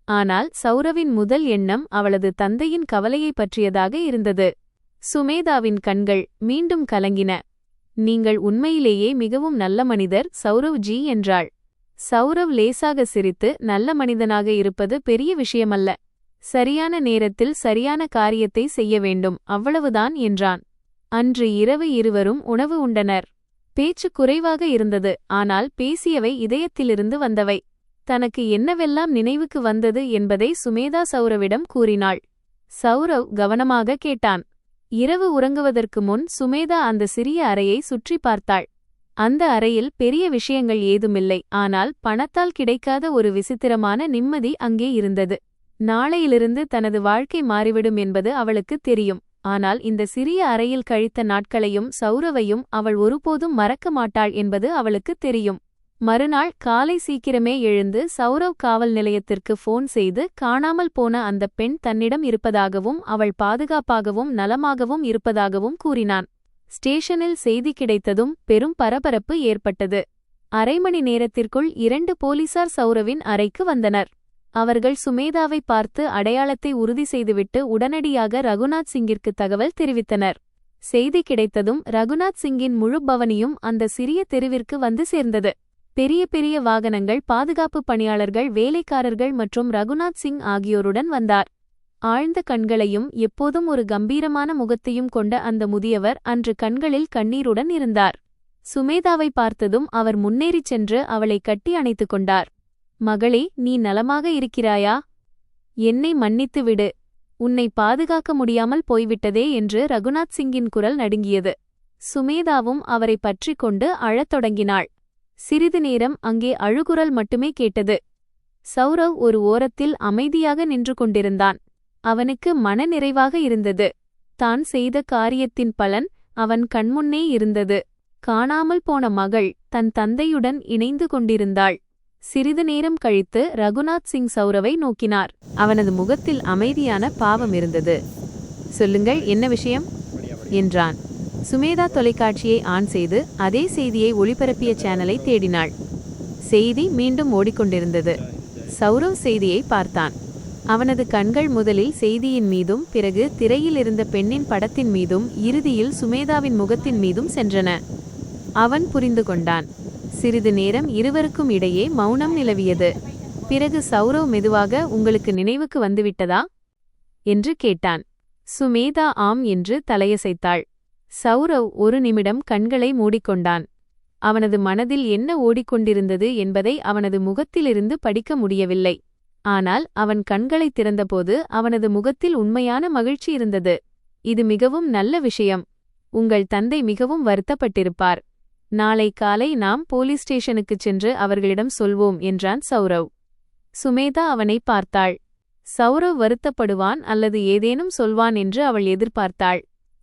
ஆனால் சௌரவின் முதல் எண்ணம் அவளது தந்தையின் கவலையை பற்றியதாக இருந்தது. சுமேதாவின் கண்கள் மீண்டும் கலங்கின. நீங்கள் உண்மையிலேயே மிகவும் நல்ல மனிதர் சௌரவ் ஜி என்றாள். சௌரவ் லேசாக சிரித்து, நல்ல மனிதனாக இருப்பது பெரிய விஷயமல்ல. சரியான நேரத்தில் சரியான காரியத்தை செய்ய வேண்டும், அவ்வளவுதான் என்றான். அன்று இரவு இருவரும் உணவு உண்டனர். பேச்சு குறைவாக இருந்தது, ஆனால் பேசியவை இதயத்திலிருந்து வந்தவை. தனக்கு என்னவெல்லாம் நினைவுக்கு வந்தது என்பதை சுமேதா சௌரவிடம் கூறினாள். சௌரவ் கவனமாக கேட்டான். இரவு உறங்குவதற்கு முன் சுமேதா அந்த சிறிய அறையை சுற்றி பார்த்தாள். அந்த அறையில் பெரிய விஷயங்கள் ஏதுமில்லை, ஆனால் பணத்தால் கிடைக்காத ஒரு விசித்திரமான நிம்மதி அங்கே இருந்தது. நாளையிலிருந்து தனது வாழ்க்கை மாறிவிடும் என்பது அவளுக்கு தெரியும். ஆனால் இந்த சிறிய அறையில் கழித்த நாட்களையும் சௌரவையும் அவள் ஒருபோதும் மறக்க மாட்டாள் என்பது அவளுக்கு தெரியும். மறுநாள் காலை சீக்கிரமே எழுந்து சௌரவ் காவல் நிலையத்திற்கு போன் செய்து காணாமல் போன அந்த பெண் தன்னிடம் இருப்பதாகவும் அவள் பாதுகாப்பாகவும் நலமாகவும் இருப்பதாகவும் கூறினான். ஸ்டேஷனில் செய்தி கிடைத்ததும் பெரும் பரபரப்பு ஏற்பட்டது. அரை மணி நேரத்திற்குள் 2 போலீசார் சௌரவின் அறைக்கு வந்தனர். அவர்கள் சுமேதாவை பார்த்து அடையாளத்தை உறுதி செய்துவிட்டு உடனடியாக ரகுநாத் சிங்கிற்கு தகவல் தெரிவித்தனர். செய்தி கிடைத்ததும் ரகுநாத் சிங்கின் முழு பவனியும் அந்த சிறிய தெருவிற்கு வந்து சேர்ந்தது. பெரிய பெரிய வாகனங்கள், பாதுகாப்பு பணியாளர்கள், வேலைக்காரர்கள் மற்றும் ரகுநாத் சிங் ஆகியோருடன் வந்தார். ஆழ்ந்த கண்களையும் எப்போதும் ஒரு கம்பீரமான முகத்தையும் கொண்ட அந்த முதியவர் அன்று கண்களில் கண்ணீருடன் இருந்தார். சுமேதாவை பார்த்ததும் அவர் முன்னேறிச் சென்று அவளை கட்டி அணைத்துக் கொண்டார். மகளே, நீ நலமாக இருக்கிறாயா? என்னை மன்னித்து விடு. உன்னை பாதுகாக்க முடியாமல் போய்விட்டதே என்று ரகுநாத் சிங்கின் குரல் நடுங்கியது. சுமேதாவும் அவரை பற்றிக் கொண்டு அழத் தொடங்கினாள். சிறிது நேரம் அங்கே அழுகுரல் மட்டுமே கேட்டது. சௌரவ் ஒரு ஓரத்தில் அமைதியாக நின்று கொண்டிருந்தான். அவனுக்கு மனநிறைவாக இருந்தது. தான் செய்த காரியத்தின் பலன் அவன் கண்முன்னே இருந்தது. காணாமல் போன மகள் தன் தந்தையுடன் இணைந்து கொண்டிருந்தாள். சிறிது நேரம் கழித்து ரகுநாத் சிங் சௌரவை நோக்கினார். அவனது முகத்தில் அமைதியான பாவம் இருந்தது. சொல்லுங்கள், என்ன விஷயம் என்றான். சுமேதா தொலைக்காட்சியை ஆன் செய்து அதே செய்தியை ஒளிபரப்பிய சேனலை தேடினாள். செய்தி மீண்டும் ஓடிக்கொண்டிருந்தது. சௌரவ் செய்தியை பார்த்தான். அவனது கண்கள் முதலில் செய்தியின் மீதும் பிறகு திரையில் இருந்த பெண்ணின் படத்தின் மீதும் இறுதியில் சுமேதாவின் முகத்தின் மீதும் சென்றன. அவன் புரிந்து கொண்டான். சிறிது நேரம் இருவருக்கும் இடையே மௌனம் நிலவியது. பிறகு சௌரவ் மெதுவாக, உங்களுக்கு நினைவுக்கு வந்துவிட்டதா என்று கேட்டான். சுமேதா ஆம் என்று தலையசைத்தாள். சௌரவ் ஒரு நிமிடம் கண்களை மூடிக்கொண்டான். அவனது மனதில் என்ன ஓடிக்கொண்டிருந்தது என்பதை அவனது முகத்திலிருந்து படிக்க முடியவில்லை. ஆனால் அவன் கண்களைத் திறந்தபோது அவனது முகத்தில் உண்மையான மகிழ்ச்சி இருந்தது. இது மிகவும் நல்ல விஷயம். உங்கள் தந்தை மிகவும் வருத்தப்பட்டிருப்பார். நாளை காலை நாம் போலீஸ் ஸ்டேஷனுக்குச் சென்று அவர்களிடம் சொல்வோம் என்றான் சௌரவ். சுமேதா அவனை பார்த்தாள். சௌரவ் வருத்தப்படுவான் அல்லது ஏதேனும் சொல்வான் என்று அவள் எதிர்பார்த்தாள்.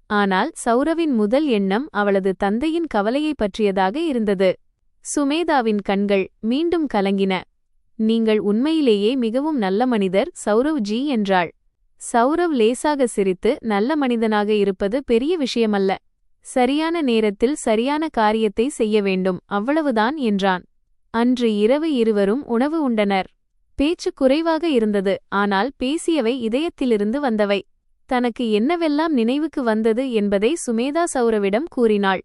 ஆனால் சௌரவின் முதல் எண்ணம் அவளது தந்தையின் கவலையை பற்றியதாக இருந்தது. சுமேதாவின் கண்கள் மீண்டும் கலங்கின. நீங்கள் உண்மையிலேயே மிகவும் நல்ல மனிதர் சௌரவ் ஜி என்றாள். சௌரவ் லேசாக சிரித்து, நல்ல மனிதனாக இருப்பது பெரிய விஷயமல்ல. சரியான நேரத்தில் சரியான காரியத்தை செய்ய வேண்டும், அவ்வளவுதான் என்றான். அன்று இரவு இருவரும் உணவு உண்டனர். பேச்சு குறைவாக இருந்தது, ஆனால் பேசியவை இதயத்திலிருந்து வந்தவை. தனக்கு என்னவெல்லாம் நினைவுக்கு வந்தது என்பதை சுமேதா சௌரவிடம் கூறினாள்.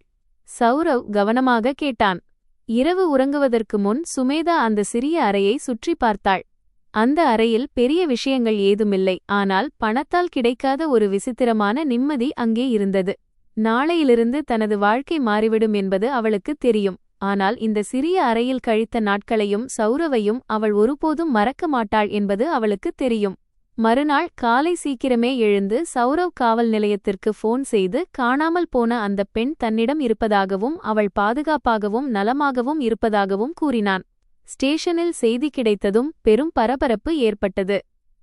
சௌரவ் கவனமாக கேட்டான். இரவு உறங்குவதற்கு முன் சுமேதா அந்த சிறிய அறையை சுற்றி பார்த்தாள். அந்த அறையில் பெரிய விஷயங்கள் ஏதுமில்லை, ஆனால் பணத்தால் கிடைக்காத ஒரு விசித்திரமான நிம்மதி அங்கே இருந்தது. நாளையிலிருந்து தனது வாழ்க்கை மாறிவிடும் என்பது அவளுக்கு தெரியும். ஆனால் இந்த சிறிய அறையில் கழித்த நாட்களையும் சௌரவையும் அவள் ஒருபோதும் மறக்க மாட்டாள் என்பது அவளுக்கு தெரியும். மறுநாள் காலை சீக்கிரமே எழுந்து சௌரவ் காவல் நிலையத்திற்கு போன் செய்து காணாமல் போன அந்த பெண் தன்னிடம் இருப்பதாகவும் அவள் பாதுகாப்பாகவும் நலமாகவும் இருப்பதாகவும் கூறினான். ஸ்டேஷனில் செய்தி கிடைத்ததும் பெரும் பரபரப்பு ஏற்பட்டது.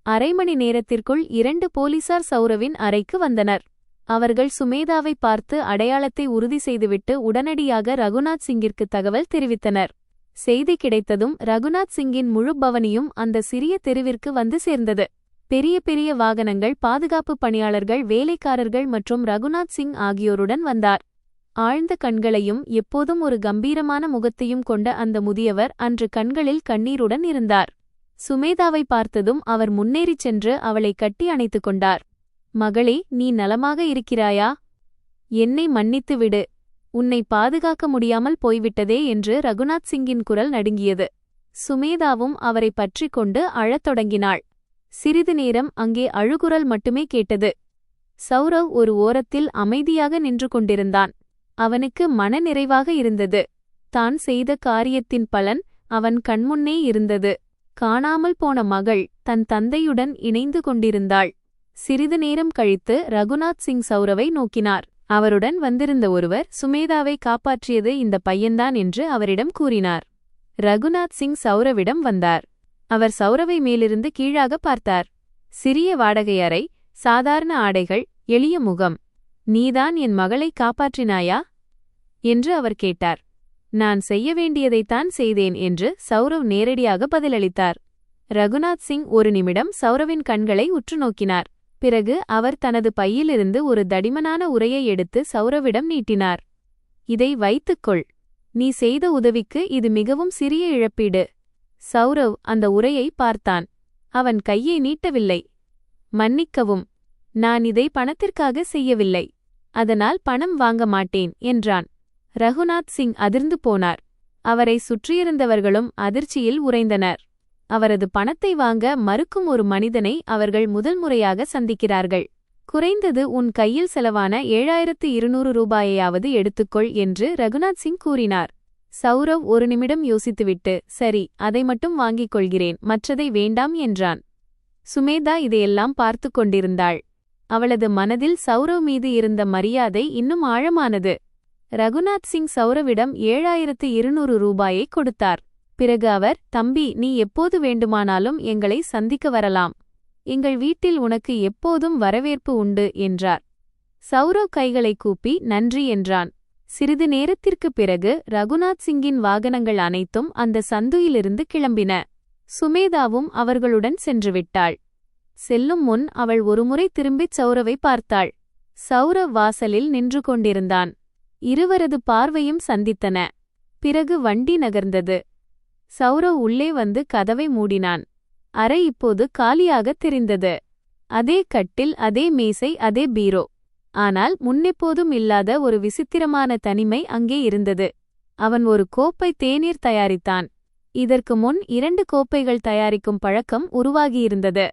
அரை மணி நேரத்திற்குள் 2 போலீசார் சௌரவின் அறைக்கு வந்தனர். அவர்கள் சுமேதாவை பார்த்து அடையாளத்தை உறுதி செய்துவிட்டு உடனடியாக ரகுநாத் சிங்கிற்கு தகவல் தெரிவித்தனர். செய்தி கிடைத்ததும் ரகுநாத் சிங்கின் முழு பவனியும் அந்த சிறிய தெருவிற்கு வந்து சேர்ந்தது. பெரிய பெரிய வாகனங்கள், பாதுகாப்பு பணியாளர்கள், வேலைக்காரர்கள் மற்றும் ரகுநாத் சிங் ஆகியோருடன் வந்தார். ஆழ்ந்த கண்களையும் எப்போதும் ஒரு கம்பீரமான முகத்தையும் கொண்ட அந்த முதியவர் அன்று கண்களில் கண்ணீருடன் இருந்தார். சுமேதாவை பார்த்ததும் அவர் முன்னேறிச் சென்று அவளை கட்டி அணைத்துக் கொண்டார். மகளே, நீ நலமாக இருக்கிறாயா? என்னை மன்னித்து விடு. உன்னை பாதுகாக்க முடியாமல் போய்விட்டதே என்று ரகுநாத் சிங்கின் குரல் நடுங்கியது. சுமேதாவும் அவரை பற்றிக் கொண்டு அழத் தொடங்கினாள். சிறிது நேரம் அங்கே அழுகுரல் மட்டுமே கேட்டது. சௌரவ் ஒரு ஓரத்தில் அமைதியாக நின்று கொண்டிருந்தான். அவனுக்கு மனநிறைவாக இருந்தது. தான் செய்த காரியத்தின் பலன் அவன் கண்முன்னே இருந்தது. காணாமல் போன மகள் தன் தந்தையுடன் இணைந்து கொண்டிருந்தாள். சிறிது நேரம் கழித்து ரகுநாத் சிங் சௌரவை நோக்கினார். அவருடன் வந்திருந்த ஒருவர் சுமேதாவை காப்பாற்றியது இந்த பையன்தான் என்று அவரிடம் கூறினார். ரகுநாத் சிங் சௌரவிடம் வந்தார். அவர் சௌரவை மேலிருந்து கீழாக பார்த்தார். சிறிய வாடகை அறை, சாதாரண ஆடைகள், எளிய முகம். நீதான் என் மகளை காப்பாற்றினாயா என்று அவர் கேட்டார். நான் செய்ய வேண்டியதைத்தான் செய்தேன் என்று சௌரவ் நேரடியாக பதிலளித்தார். ரகுநாத் சிங் ஒரு நிமிடம் சௌரவின் கண்களை உற்று நோக்கினார். பிறகு அவர் தனது பையிலிருந்து ஒரு தடிமனான உரையை எடுத்து சௌரவிடம் நீட்டினார். இதை வைத்துக்கொள். நீ செய்த உதவிக்கு இது மிகவும் சிறிய இழப்பீடு. சௌரவ் அந்த உரையை பார்த்தான். அவன் கையை நீட்டவில்லை. மன்னிக்கவும், நான் இதை பணத்திற்காக செய்யவில்லை. அதனால் பணம் வாங்க மாட்டேன் என்றான். ரகுநாத் சிங் அதிர்ந்து போனார். அவரை சுற்றியிருந்தவர்களும் அதிர்ச்சியில் உறைந்தனர். அவரது பணத்தை வாங்க மறுக்கும் ஒரு மனிதனை அவர்கள் முதல் முறையாக சந்திக்கிறார்கள். குறைந்தது உன் கையில் செலவான 7200 ரூபாயையாவது எடுத்துக்கொள் என்று ரகுநாத் சிங் கூறினார். சௌரவ் ஒரு நிமிடம் யோசித்துவிட்டு, சரி, அதை மட்டும் வாங்கிக் கொள்கிறேன், மற்றதை வேண்டாம் என்றான். சுமேதா இதையெல்லாம் பார்த்து கொண்டிருந்தாள். அவளது மனதில் சௌரவ் மீது இருந்த மரியாதை இன்னும் ஆழமானது. ரகுநாத் சிங் சௌரவிடம் 7200 ரூபாயை கொடுத்தார். பிறகு அவர், தம்பி, நீ எப்போது வேண்டுமானாலும் எங்களை சந்திக்க வரலாம். எங்கள் வீட்டில் உனக்கு எப்போதும் வரவேற்பு உண்டு என்றார். சௌரவ் கைகளை கூப்பி நன்றி என்றான். சிறிது நேரத்திற்குப் பிறகு ரகுநாத் சிங்கின் வாகனங்கள் அனைத்தும் அந்த சந்துயிலிருந்து கிளம்பின. சுமேதாவும் அவர்களுடன் சென்றுவிட்டாள். செல்லும் முன் அவள் ஒருமுறை திரும்பிச் சௌரவை பார்த்தாள். சௌரவ் வாசலில் நின்று கொண்டிருந்தான். இருவரது பார்வையும் சந்தித்தன. பிறகு வண்டி நகர்ந்தது. சௌரவ் உள்ளே வந்து கதவை மூடினான். அறை இப்போது காலியாகத் தெரிந்தது. அதே கட்டில், அதே மேசை, அதே பீரோ. ஆனால் முன்னெப்போதும் இல்லாத ஒரு விசித்திரமான தனிமை அங்கே இருந்தது. அவன் ஒரு கோப்பை தேநீர் தயாரித்தான். இதற்கு முன் 2 கோப்பைகள் தயாரிக்கும் பழக்கம் உருவாகியிருந்தது.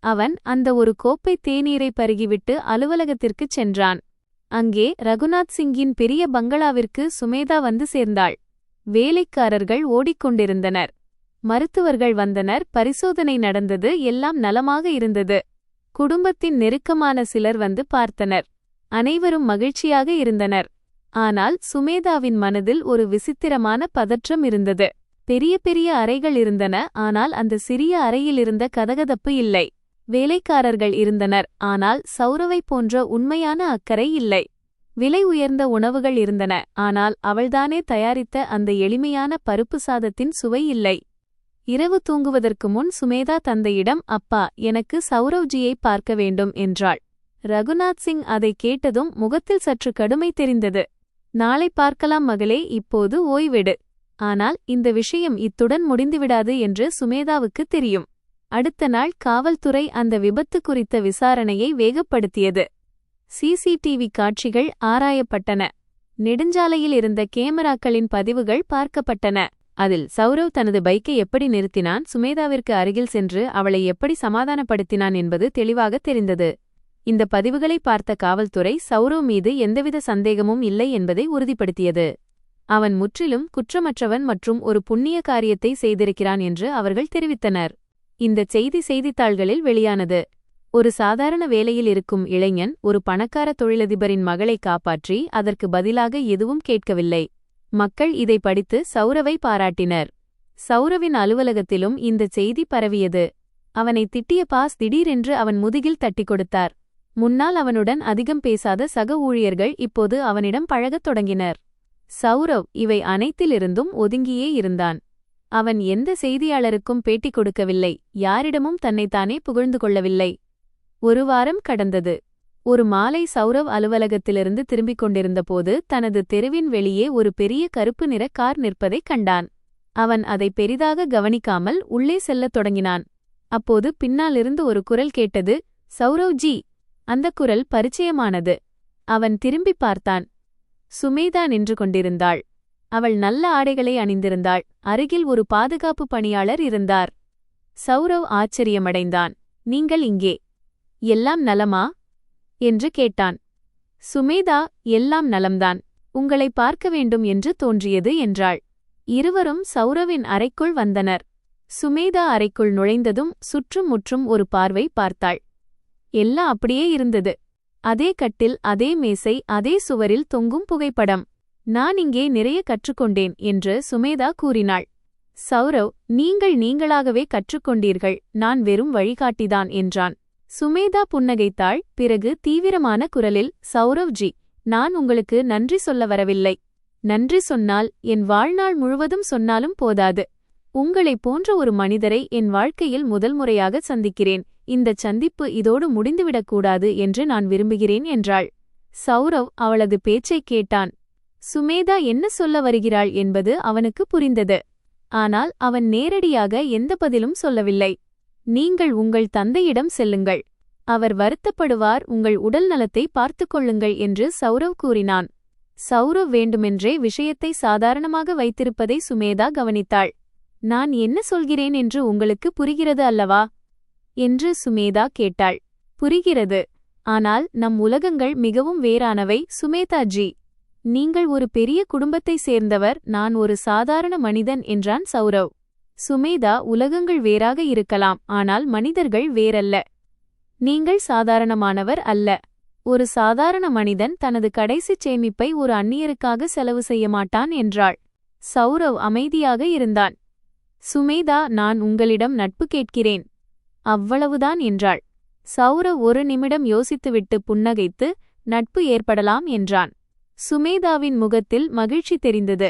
அவன் அந்த ஒரு கோப்பை தேநீரை பருகிவிட்டு அலுவலகத்திற்குச் சென்றான். அங்கே ரகுநாத் சிங்கின் பெரிய பங்களாவிற்கு சுமேதா வந்து சேர்ந்தாள். வேலைக்காரர்கள் ஓடிக்கொண்டிருந்தனர். மருத்துவர்கள் வந்தனர். பரிசோதனை நடந்தது. எல்லாம் நலமாக இருந்தது. குடும்பத்தின் நெருக்கமான சிலர் வந்து பார்த்தனர். அனைவரும் மகிழ்ச்சியாக இருந்தனர். ஆனால் சுமேதாவின் மனதில் ஒரு விசித்திரமான பதற்றம் இருந்தது. பெரிய பெரிய அறைகள் இருந்தன, ஆனால் அந்த சிறிய அறையிலிருந்த கதகதப்பு இல்லை. வேலைக்காரர்கள் இருந்தனர், ஆனால் சௌரவை போன்ற உண்மையான அக்கறை இல்லை. விலை உயர்ந்த உணவுகள் இருந்தன, ஆனால் அவள்தானே தயாரித்த அந்த எளிமையான பருப்பு சாதத்தின் சுவை இல்லை. இரவு தூங்குவதற்கு முன் சுமேதா தந்தையிடம், அப்பா, எனக்கு சௌரவ்ஜியை பார்க்க வேண்டும் என்றாள். ரகுநாத் சிங் அதை கேட்டதும் முகத்தில் சற்று கடுமை தெரிந்தது. நாளை பார்க்கலாம் மகளே, இப்போது ஓய்வெடு. ஆனால் இந்த விஷயம் இத்துடன் முடிந்துவிடாது என்று சுமேதாவுக்கு தெரியும். அடுத்த நாள் காவல்துறை அந்த விபத்து குறித்த விசாரணையை வேகப்படுத்தியது. சிசிடிவி காட்சிகள் ஆராயப்பட்டன. நெடுஞ்சாலையில் இருந்த கேமராக்களின் பதிவுகள் பார்க்கப்பட்டன. அதில் சௌரவ் தனது பைக்கை எப்படி நிறுத்தினான், சுமேதாவிற்கு அருகில் சென்று அவளை எப்படி சமாதானப்படுத்தினான் என்பது தெளிவாக தெரிந்தது. இந்த பதிவுகளை பார்த்த காவல்துறை சௌரவ் மீது எந்தவித சந்தேகமும் இல்லை என்பதை உறுதிப்படுத்தியது. அவன் முற்றிலும் குற்றமற்றவன் மற்றும் ஒரு புண்ணிய காரியத்தை செய்திருக்கிறான் என்று அவர்கள் தெரிவித்தனர். இந்த செய்தி செய்தித்தாள்களில் வெளியானது. ஒரு சாதாரண வேலையில் இருக்கும் இளைஞன் ஒரு பணக்கார தொழிலதிபரின் மகளை காப்பாற்றி அதற்கு பதிலாக எதுவும் கேட்கவில்லை. மக்கள் இதை படித்து சௌரவை பாராட்டினர். சௌரவின் அலுவலகத்திலும் இந்த செய்தி பரவியது. அவனை திட்டிய பாஸ் திடீரென்று அவன் முதுகில் தட்டிக் கொடுத்தார். முன்னால் அவனுடன் அதிகம் பேசாத சக ஊழியர்கள் இப்போது அவனிடம் பழகத் தொடங்கினர். சௌரவ் இவை அனைத்திலிருந்தும் ஒதுங்கியே இருந்தான். அவன் எந்த செய்தியாளருக்கும் பேட்டி கொடுக்கவில்லை, யாரிடமும் தன்னைத்தானே புகழ்ந்து கொள்ளவில்லை. ஒரு வாரம் கடந்தது. ஒரு மாலை சௌரவ் அலுவலகத்திலிருந்து திரும்பிக் கொண்டிருந்தபோது தனது தெருவின் வெளியே ஒரு பெரிய கருப்பு நிற கார் நிற்பதைக் கண்டான். அவன் அதை பெரிதாக கவனிக்காமல் உள்ளே செல்லத் தொடங்கினான். அப்போது பின்னாலிருந்து ஒரு குரல் கேட்டது, சௌரவ் ஜி. அந்த குரல் பரிச்சயமானது. அவன் திரும்பிப் பார்த்தான். சுமேதா நின்று கொண்டிருந்தாள். அவள் நல்ல ஆடைகளை அணிந்திருந்தாள். அருகில் ஒரு பாதுகாப்பு பணியாளர் இருந்தார். சௌரவ் ஆச்சரியமடைந்தான். நீங்கள் இங்கே? எல்லாம் நலமா என்று கேட்டான். சுமேதா, எல்லாம் நலம்தான். உங்களை பார்க்க வேண்டும் என்று தோன்றியது என்றாள். இருவரும் சௌரவின் அறைக்குள் வந்தனர். சுமேதா அறைக்குள் நுழைந்ததும் சுற்றும் முற்றும் ஒரு பார்வை பார்த்தாள். எல்லாம் அப்படியே இருந்தது. அதே கட்டில், அதே மேசை, அதே சுவரில் தொங்கும் புகைப்படம். நான் இங்கே நிறைய கற்றுக்கொண்டேன் என்று சுமேதா கூறினாள். சௌரவ், நீங்களாகவே கற்றுக்கொண்டீர்கள், நான் வெறும் வழிகாட்டிதான் என்றான். சுமேதா புன்னகைத்தாள். பிறகு தீவிரமான குரலில், சௌரவ் ஜி, நான் உங்களுக்கு நன்றி சொல்ல வரவில்லை. நன்றி சொன்னால் என் வாழ்நாள் முழுவதும் சொன்னாலும் போதாது. உங்களைப் போன்ற ஒரு மனிதரை என் வாழ்க்கையில் முதல் முறையாக சந்திக்கிறேன். இந்தச் சந்திப்பு இதோடு முடிந்துவிடக்கூடாது என்று நான் விரும்புகிறேன் என்றாள். சௌரவ் அவளது பேச்சைக் கேட்டான். சுமேதா என்ன சொல்ல வருகிறாள் என்பது அவனுக்கு புரிந்தது. ஆனால் அவன் நேரடியாக எந்த பதிலும் சொல்லவில்லை. நீங்கள் உங்கள் தந்தையிடம் செல்லுங்கள். அவர் வருத்தப்படுவார், உங்கள் உடல் நலத்தை பார்த்துக் கொள்ளுங்கள் என்று சௌரவ் கூறினான். சௌரவ் வேண்டுமென்றே விஷயத்தை சாதாரணமாக வைத்திருப்பதை சுமேதா கவனித்தாள். நான் என்ன சொல்கிறேன் என்று உங்களுக்கு புரிகிறது அல்லவா என்று சுமேதா கேட்டாள். புரிகிறது. ஆனால் நம் உலகங்கள் மிகவும் வேறானவை சுமேதா ஜி. நீங்கள் ஒரு பெரிய குடும்பத்தை சேர்ந்தவர், நான் ஒரு சாதாரண மனிதன் என்றான் சௌரவ். சுமேதா, உலகங்கள் வேறாக இருக்கலாம், ஆனால் மனிதர்கள் வேறல்ல. நீங்கள் சாதாரணமானவர் அல்ல. ஒரு சாதாரண மனிதன் தனது கடைசி சேமிப்பை ஒரு அந்நியருக்காக செலவு செய்ய மாட்டான் என்றாள். சௌரவ் அமைதியாக இருந்தான். சுமேதா, நான் உங்களிடம் நட்பு கேட்கிறேன். அவ்வளவுதான் என்றாள். சௌரவ் ஒரு நிமிடம் யோசித்துவிட்டு புன்னகைத்து, நட்பு ஏற்படலாம் என்றான். சுமேதாவின் முகத்தில் மகிழ்ச்சி தெரிந்தது.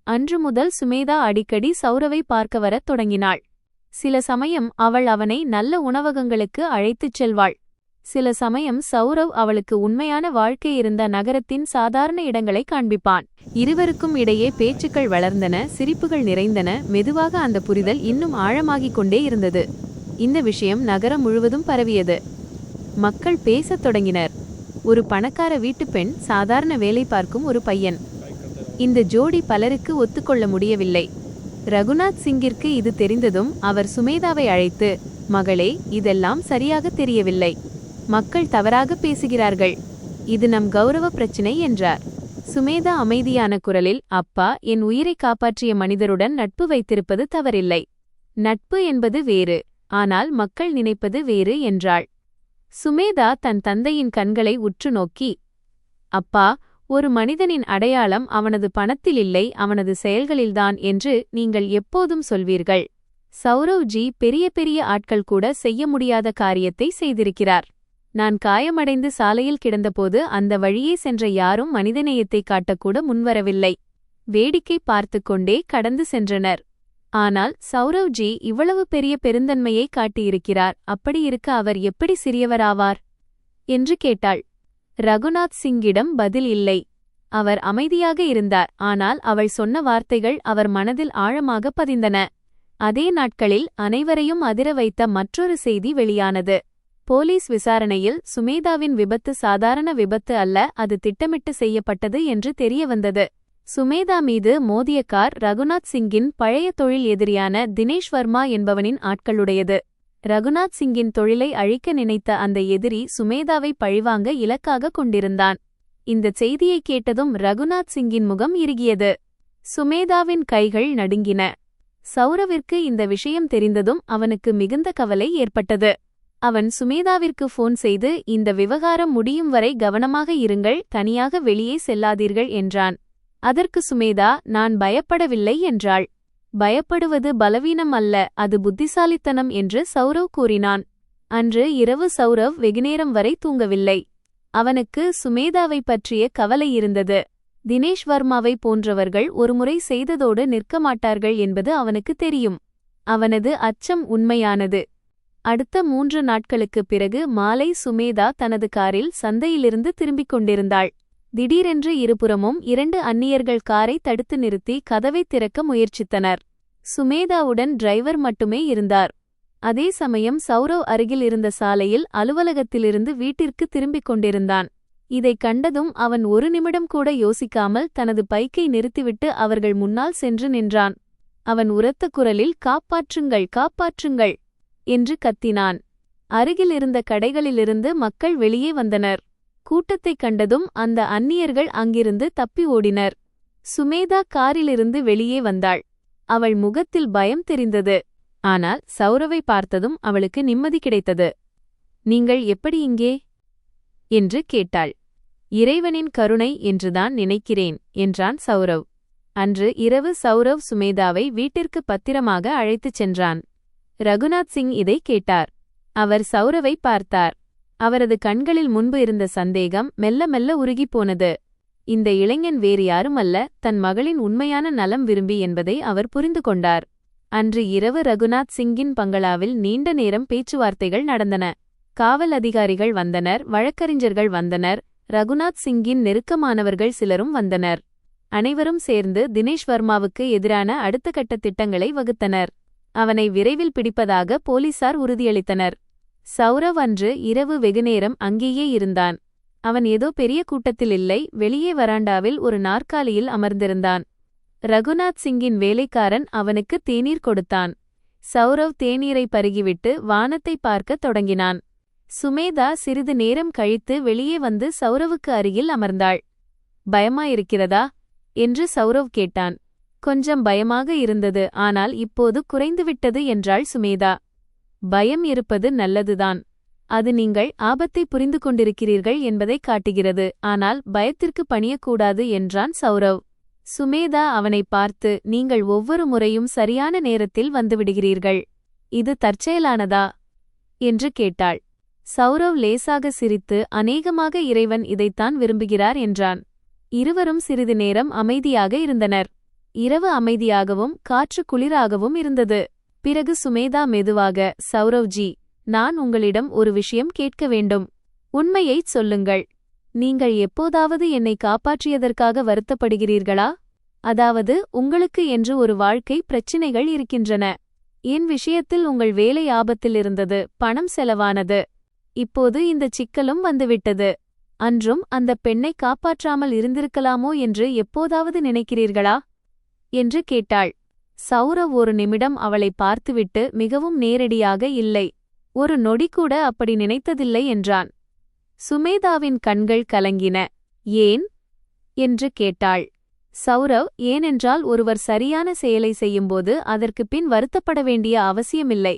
அன்று முதல் சுமேதா அடிக்கடி சௌரவை பார்க்க வரத் தொடங்கினாள். சில சமயம் அவள் அவனை நல்ல உணவகங்களுக்கு அழைத்துச் செல்வாள். சில சமயம் சௌரவ் அவளுக்கு உண்மையான வாழ்க்கை இருந்த நகரத்தின் சாதாரண இடங்களை காண்பிப்பான். இருவருக்கும் இடையே பேச்சுக்கள் வளர்ந்தன, சிரிப்புகள் நிறைந்தன. மெதுவாக அந்த புரிதல் இன்னும் ஆழமாகிக் கொண்டே இருந்தது. இந்த விஷயம் நகரம் முழுவதும் பரவியது. மக்கள் பேசத் தொடங்கினர். ஒரு பணக்கார வீட்டுப் பெண், சாதாரண வேலை பார்க்கும் ஒரு பையன். இந்த ஜோடி பலருக்கு ஒத்துக்கொள்ள முடியவில்லை. ரகுநாத் சிங்கிற்கு இது தெரிந்ததும் அவர் சுமேதாவை அழைத்து, மகளே, இதெல்லாம் சரியாக தெரியவில்லை. மக்கள் தவறாக பேசுகிறார்கள். இது நம் கௌரவ பிரச்சினை என்றார். சுமேதா அமைதியான குரலில், அப்பா, என் உயிரை காப்பாற்றிய மனிதருடன் நட்பு வைத்திருப்பது தவறில்லை. நட்பு என்பது வேறு, ஆனால் மக்கள் நினைப்பது வேறு என்றாள். சுமேதா தன் தந்தையின் கண்களை உற்று நோக்கி, அப்பா, ஒரு மனிதனின் அடையாளம் அவனது பணத்தில் இல்லை, அவனது செயல்களில்தான் என்று நீங்கள் எப்போதும் சொல்வீர்கள். சௌரவ் ஜி பெரிய பெரிய ஆட்கள் கூட செய்ய முடியாத காரியத்தை செய்திருக்கிறார். நான் காயமடைந்து சாலையில் கிடந்தபோது அந்த வழியே சென்ற யாரும் மனிதநேயத்தை காட்டக்கூட முன்வரவில்லை. வேடிக்கை பார்த்து கொண்டே கடந்து சென்றனர். ஆனால் சௌரவ் ஜி இவ்வளவு பெரிய பெருந்தன்மையை காட்டியிருக்கிறார். அப்படியிருக்க அவர் எப்படி சிறியவராவார் என்று கேட்டாள். ரகுநாத் சிங்கிடம் பதில் இல்லை. அவர் அமைதியாக இருந்தார். ஆனால் அவள் சொன்ன வார்த்தைகள் அவர் மனதில் ஆழமாக பதிந்தன. அதே நாட்களில் அனைவரையும் அதிர வைத்த மற்றொரு செய்தி வெளியானது. போலீஸ் விசாரணையில் சுமேதாவின் விபத்து சாதாரண விபத்து அல்ல, அது திட்டமிட்டு செய்யப்பட்டது என்று தெரியவந்தது. சுமேதா மீது மோதிய கார் ரகுநாத் சிங்கின் பழைய தொழில் எதிரியான தினேஷ் வர்மா என்பவனின் ஆட்களுடையது. ரகுநாத் சிங்கின் தொழிலை அழிக்க நினைத்த அந்த எதிரி சுமேதாவை பழிவாங்க இலக்காக கொண்டிருந்தான். இந்த செய்தியை கேட்டதும் ரகுநாத் சிங்கின் முகம் இறுகியது. சுமேதாவின் கைகள் நடுங்கின. சௌரவிற்கு இந்த விஷயம் தெரிந்ததும் அவனுக்கு மிகுந்த கவலை ஏற்பட்டது. அவன் சுமேதாவிற்கு போன் செய்து, இந்த விவகாரம் முடியும் வரை கவனமாக இருங்கள், தனியாக வெளியே செல்லாதீர்கள் என்றான். அதற்கு சுமேதா, நான் பயப்படவில்லை என்றாள். பயப்படுவது பலவீனம் அல்ல, அது புத்திசாலித்தனம் என்று சௌரவ் கூறினான். அன்று இரவு சௌரவ் வெகுநேரம் வரை தூங்கவில்லை. அவனுக்கு சுமேதாவை பற்றிய கவலை இருந்தது. தினேஷ் வர்மாவை போன்றவர்கள் ஒருமுறை செய்ததோடு நிற்க மாட்டார்கள் என்பது அவனுக்கு தெரியும். அவனது அச்சம் உண்மையானது. அடுத்த 3 நாட்களுக்குப் பிறகு மாலை சுமேதா தனது காரில் சந்தையிலிருந்து திரும்பிக் கொண்டிருந்தாள். திடீரென்று இருபுறமும் 2 அந்நியர்கள் காரை தடுத்து நிறுத்தி கதவை திறக்க முயற்சித்தனர். சுமேதாவுடன் டிரைவர் மட்டுமே இருந்தார். அதே சமயம் சௌரவ் அருகில் இருந்த சாலையில் அலுவலகத்திலிருந்து வீட்டிற்கு திரும்பிக் கொண்டிருந்தான். இதைக் கண்டதும் அவன் ஒரு நிமிடம் கூட யோசிக்காமல் தனது பைக்கை நிறுத்திவிட்டு அவர்கள் முன்னால் சென்று நின்றான். அவன் உரத்த குரலில், காப்பாற்றுங்கள், காப்பாற்றுங்கள் என்று கத்தினான். அருகில் இருந்த கடைகளிலிருந்து மக்கள் வெளியே வந்தனர். கூட்டத்தைக் கண்டதும் அந்த அந்நியர்கள் அங்கிருந்து தப்பி ஓடினர். சுமேதா காரிலிருந்து வெளியே வந்தாள். அவள் முகத்தில் பயம் தெரிந்தது. ஆனால் சௌரவை பார்த்ததும் அவளுக்கு நிம்மதி கிடைத்தது. நீங்கள் எப்படி இங்கே என்று கேட்டாள். இறைவனின் கருணை என்றுதான் நினைக்கிறேன் என்றான் சௌரவ். அன்று இரவு சௌரவ் சுமேதாவை வீட்டிற்கு பத்திரமாக அழைத்துச் சென்றான். ரகுநாத் சிங் இதை கேட்டார். அவர் சௌரவை பார்த்தார். அவரது கண்களில் முன்பு இருந்த சந்தேகம் மெல்ல மெல்ல உருகிப்போனது. இந்த இளைஞன் வேறு யாருமல்ல, தன் மகளின் உண்மையான நலம் விரும்பி என்பதை அவர் புரிந்து கொண்டார். அன்று இரவு ரகுநாத் சிங்கின் பங்களாவில் நீண்ட நேரம் பேச்சுவார்த்தைகள் நடந்தன. காவல் அதிகாரிகள் வந்தனர், வழக்கறிஞர்கள் வந்தனர், ரகுநாத் சிங்கின் நெருக்கமானவர்கள் சிலரும் வந்தனர். அனைவரும் சேர்ந்து தினேஷ் வர்மாவுக்கு எதிரான அடுத்த கட்ட திட்டங்களை வகுத்தனர். அவனை விரைவில் பிடிப்பதாக போலீசார் உறுதியளித்தனர். சௌரவ் அன்று இரவு வெகுநேரம் அங்கேயே இருந்தான். அவன் ஏதோ பெரிய கூட்டத்தில் இல்லை, வெளியே வராண்டாவில் ஒரு நாற்காலியில் அமர்ந்திருந்தான். ரகுநாத் சிங்கின் வேலைக்காரன் அவனுக்கு தேநீர் கொடுத்தான். சௌரவ் தேநீரை பருகிவிட்டு வானத்தை பார்க்கத் தொடங்கினான். சுமேதா சிறிது நேரம் கழித்து வெளியே வந்து சௌரவுக்கு அருகில் அமர்ந்தாள். பயமாயிருக்கிறதா என்று சௌரவ் கேட்டான். கொஞ்சம் பயமாக இருந்தது, ஆனால் இப்போது குறைந்துவிட்டது என்றாள் சுமேதா. பயம் இருப்பது நல்லதுதான். அது நீங்கள் ஆபத்தை புரிந்து கொண்டிருக்கிறீர்கள் என்பதை காட்டுகிறது. ஆனால் பயத்திற்கு பணியக்கூடாது என்றான் சௌரவ். சுமேதா அவனை பார்த்து, நீங்கள் ஒவ்வொரு முறையும் சரியான நேரத்தில் வந்துவிடுகிறீர்கள். இது தற்செயலானதா என்று கேட்டாள். சௌரவ் லேசாக சிரித்து, அநேகமாக இறைவன் இதைத்தான் விரும்புகிறார் என்றான். இருவரும் சிறிது நேரம் அமைதியாக இருந்தனர். இரவு அமைதியாகவும் காற்று குளிராகவும் இருந்தது. பிறகு சுமேதா மெதுவாக, சௌரவ்ஜி, நான் உங்களிடம் ஒரு விஷயம் கேட்க வேண்டும். உண்மையைச் சொல்லுங்கள். நீங்கள் எப்போதாவது என்னை காப்பாற்றியதற்காக வருத்தப்படுகிறீர்களா? அதாவது, உங்களுக்கு என்று ஒரு வாழ்க்கை பிரச்சினைகள் இருக்கின்றன. என் விஷயத்தில் உங்கள் வேலை ஆபத்தில் இருந்தது, பணம் செலவானது. இப்போது இந்த சிக்கலும் வந்துவிட்டது. அன்றும் அந்த பெண்ணை காப்பாற்றாமல் இருந்திருக்கலாமோ என்று எப்போதாவது நினைக்கிறீர்களா என்று கேட்டாள். சௌரவ் ஒரு நிமிடம் அவளை பார்த்துவிட்டு மிகவும் நேரடியாக, இல்லை, ஒரு நொடிக்கூட அப்படி நினைத்ததில்லை என்றான். சுமேதாவின் கண்கள் கலங்கின. ஏன் என்று கேட்டாள். சௌரவ், ஏனென்றால் ஒருவர் சரியான செயலை செய்யும்போது அதற்கு பின் வருத்தப்பட வேண்டிய அவசியமில்லை.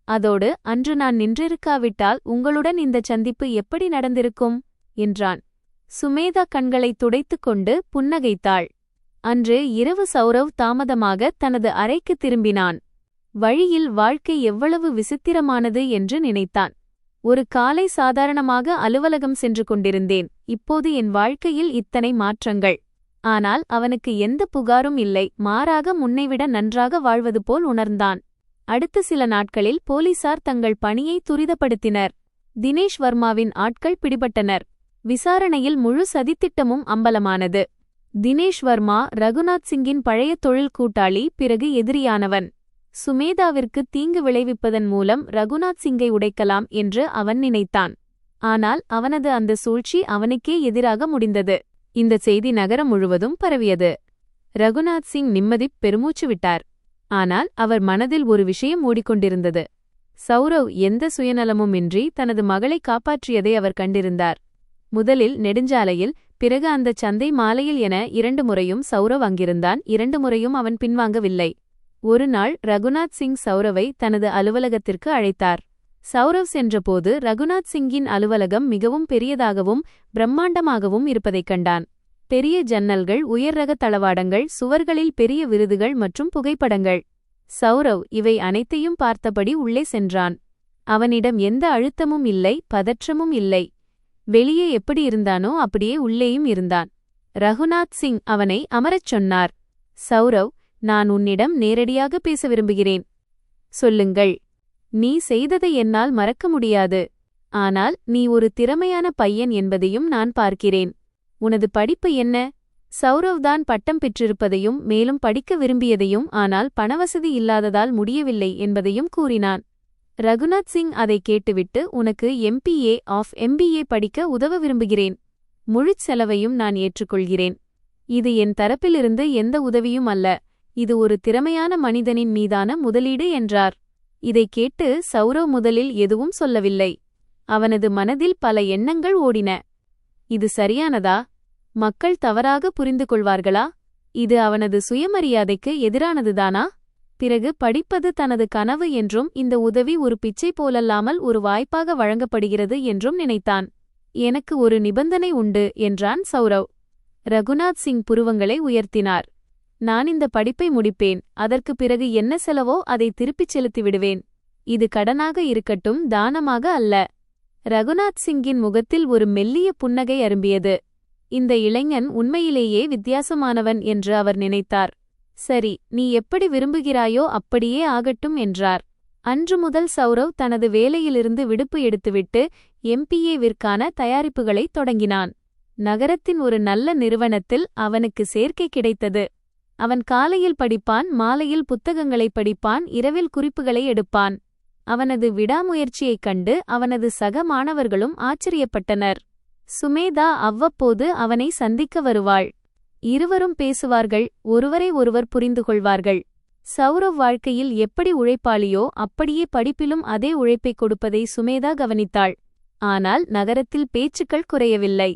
அதோடு அன்று நான் நின்றிருக்காவிட்டால் உங்களுடன் இந்த சந்திப்பு எப்படி நடந்திருக்கும் என்றான். சுமேதா கண்களை துடைத்துக் கொண்டு புன்னகைத்தாள். அன்று இரவு சௌரவ் தாமதமாக தனது அறைக்கு திரும்பினான். வழியில் வாழ்க்கை எவ்வளவு விசித்திரமானது என்று நினைத்தான். ஒரு காலை சாதாரணமாக அலுவலகம் சென்று கொண்டிருந்தேன். இப்போது என் வாழ்க்கையில் இத்தனை மாற்றங்கள். ஆனால் அவனுக்கு எந்த புகாரும் இல்லை, மாறாக முன்னைவிட நன்றாக வாழ்வது போல் உணர்ந்தான். அடுத்த சில நாட்களில் போலீசார் தங்கள் பணியை துரிதப்படுத்தினர். தினேஷ் வர்மாவின் ஆட்கள் பிடிபட்டனர். விசாரணையில் முழு சதித்திட்டமும் அம்பலமானது. தினேஷ் வர்மா ரகுநாத் சிங்கின் பழைய தொழில் கூட்டாளி, பிறகு எதிரியானவன். சுமேதாவிற்கு தீங்கு விளைவிப்பதன் மூலம் ரகுநாத் சிங்கை உடைக்கலாம் என்று அவன் நினைத்தான். ஆனால் அவனது அந்த சூழ்ச்சி அவனுக்கே எதிராக முடிந்தது. இந்த செய்தி நகரம் முழுவதும் பரவியது. ரகுநாத் சிங் நிம்மதிப் பெருமூச்சு விட்டார். ஆனால் அவர் மனதில் ஒரு விஷயம் ஓடிக்கொண்டிருந்தது. சௌரவ் எந்த சுயநலமுமின்றி தனது மகளை காப்பாற்றியதை அவர் கண்டிருந்தார். முதலில் நெடுஞ்சாலையில், பிறகு அந்தச் சந்தை மாலையில் என 2 முறையும் சௌரவ் அங்கிருந்தான். 2 முறையும் அவன் பின்வாங்கவில்லை. ஒரு நாள் ரகுநாத் சிங் சௌரவை தனது அலுவலகத்திற்கு அழைத்தார். சௌரவ் சென்றபோது ரகுநாத் சிங்கின் அலுவலகம் மிகவும் பெரியதாகவும் பிரம்மாண்டமாகவும் இருப்பதைக் கண்டான். பெரிய ஜன்னல்கள், உயர்ரக தளவாடங்கள், சுவர்களில் பெரிய விருதுகள் மற்றும் புகைப்படங்கள். சௌரவ் இவை அனைத்தையும் பார்த்தபடி உள்ளே சென்றான். அவனிடம் எந்த அழுத்தமும் இல்லை, பதற்றமும் இல்லை. வெளியே எப்படி இருந்தானோ அப்படியே உள்ளேயும் இருந்தான். ரகுநாத் சிங் அவனை அமரச் சொன்னார். சௌரவ், நான் உன்னிடம் நேரடியாக பேச விரும்புகிறேன். சொல்லுங்கள். நீ செய்ததை என்னால் மறக்க முடியாது. ஆனால் நீ ஒரு திறமையான பையன் என்பதையும் நான் பார்க்கிறேன். உனது படிப்பு என்ன? சௌரவ் தான் பட்டம் பெற்றிருப்பதையும் மேலும் படிக்க விரும்பியதையும் ஆனால் பணவசதி இல்லாததால் முடியவில்லை என்பதையும் கூறினான். ரகுநாத் சிங் அதை கேட்டுவிட்டு, உனக்கு MPA ஆஃப் MBA படிக்க உதவ விரும்புகிறேன். முழுச் செலவையும் நான் ஏற்றுக்கொள்கிறேன். இது என் தரப்பிலிருந்து எந்த உதவியும் அல்ல. இது ஒரு திறமையான மனிதனின் மீதான முதலீடு என்றார். இதைக் கேட்டு சௌரவ் முதலில் எதுவும் சொல்லவில்லை. அவனது மனதில் பல எண்ணங்கள் ஓடின. இது சரியானதா? மக்கள் தவறாக புரிந்து கொள்வார்களா? இது அவனது சுயமரியாதைக்கு எதிரானதுதானா? பிறகு படிப்பது தனது கனவு என்றும் இந்த உதவி ஒரு பிச்சை போலல்லாமல் ஒரு வாய்ப்பாக வழங்கப்படுகிறது என்றும் நினைத்தான். எனக்கு ஒரு நிபந்தனை உண்டு என்றான் சௌரவ். ரகுநாத் சிங் புருவங்களை உயர்த்தினார். நான் இந்த படிப்பை முடிப்பேன். அதற்கு பிறகு என்ன செலவோ அதை திருப்பிச் செலுத்திவிடுவேன். இது கடனாக இருக்கட்டும், தானமாக அல்ல. ரகுநாத் சிங்கின் முகத்தில் ஒரு மெல்லிய புன்னகை அரும்பியது. இந்த இளைஞன் உண்மையிலேயே வித்தியாசமானவன் என்று அவர் நினைத்தார். சரி, நீ எப்படி விரும்புகிறாயோ அப்படியே ஆகட்டும் என்றார். அன்று முதல் சௌரவ் தனது வேலையிலிருந்து விடுப்பு எடுத்துவிட்டு MPAவிற்கான தயாரிப்புகளைத் தொடங்கினான். நகரத்தின் ஒரு நல்ல நிறுவனத்தில் அவனுக்கு சேர்க்கை கிடைத்தது. அவன் காலையில் படிப்பான், மாலையில் புத்தகங்களைப் படிப்பான், இரவில் குறிப்புகளை எடுப்பான். அவனது விடாமுயற்சியைக் கண்டு அவனது சக மாணவர்களும் ஆச்சரியப்பட்டனர். சுமேதா அவ்வப்போது அவனை சந்திக்க வருவாள். இருவரும் பேசுவார்கள், ஒருவரை ஒருவர் புரிந்து கொள்வார்கள். சௌரவ் வாழ்க்கையில் எப்படி உழைப்பாளியோ அப்படியே படிப்பிலும் அதே உழைப்பைக் கொடுப்பதை சுமேதா கவனித்தாள். ஆனால் நகரத்தில் பேச்சுக்கள் குறையவில்லை.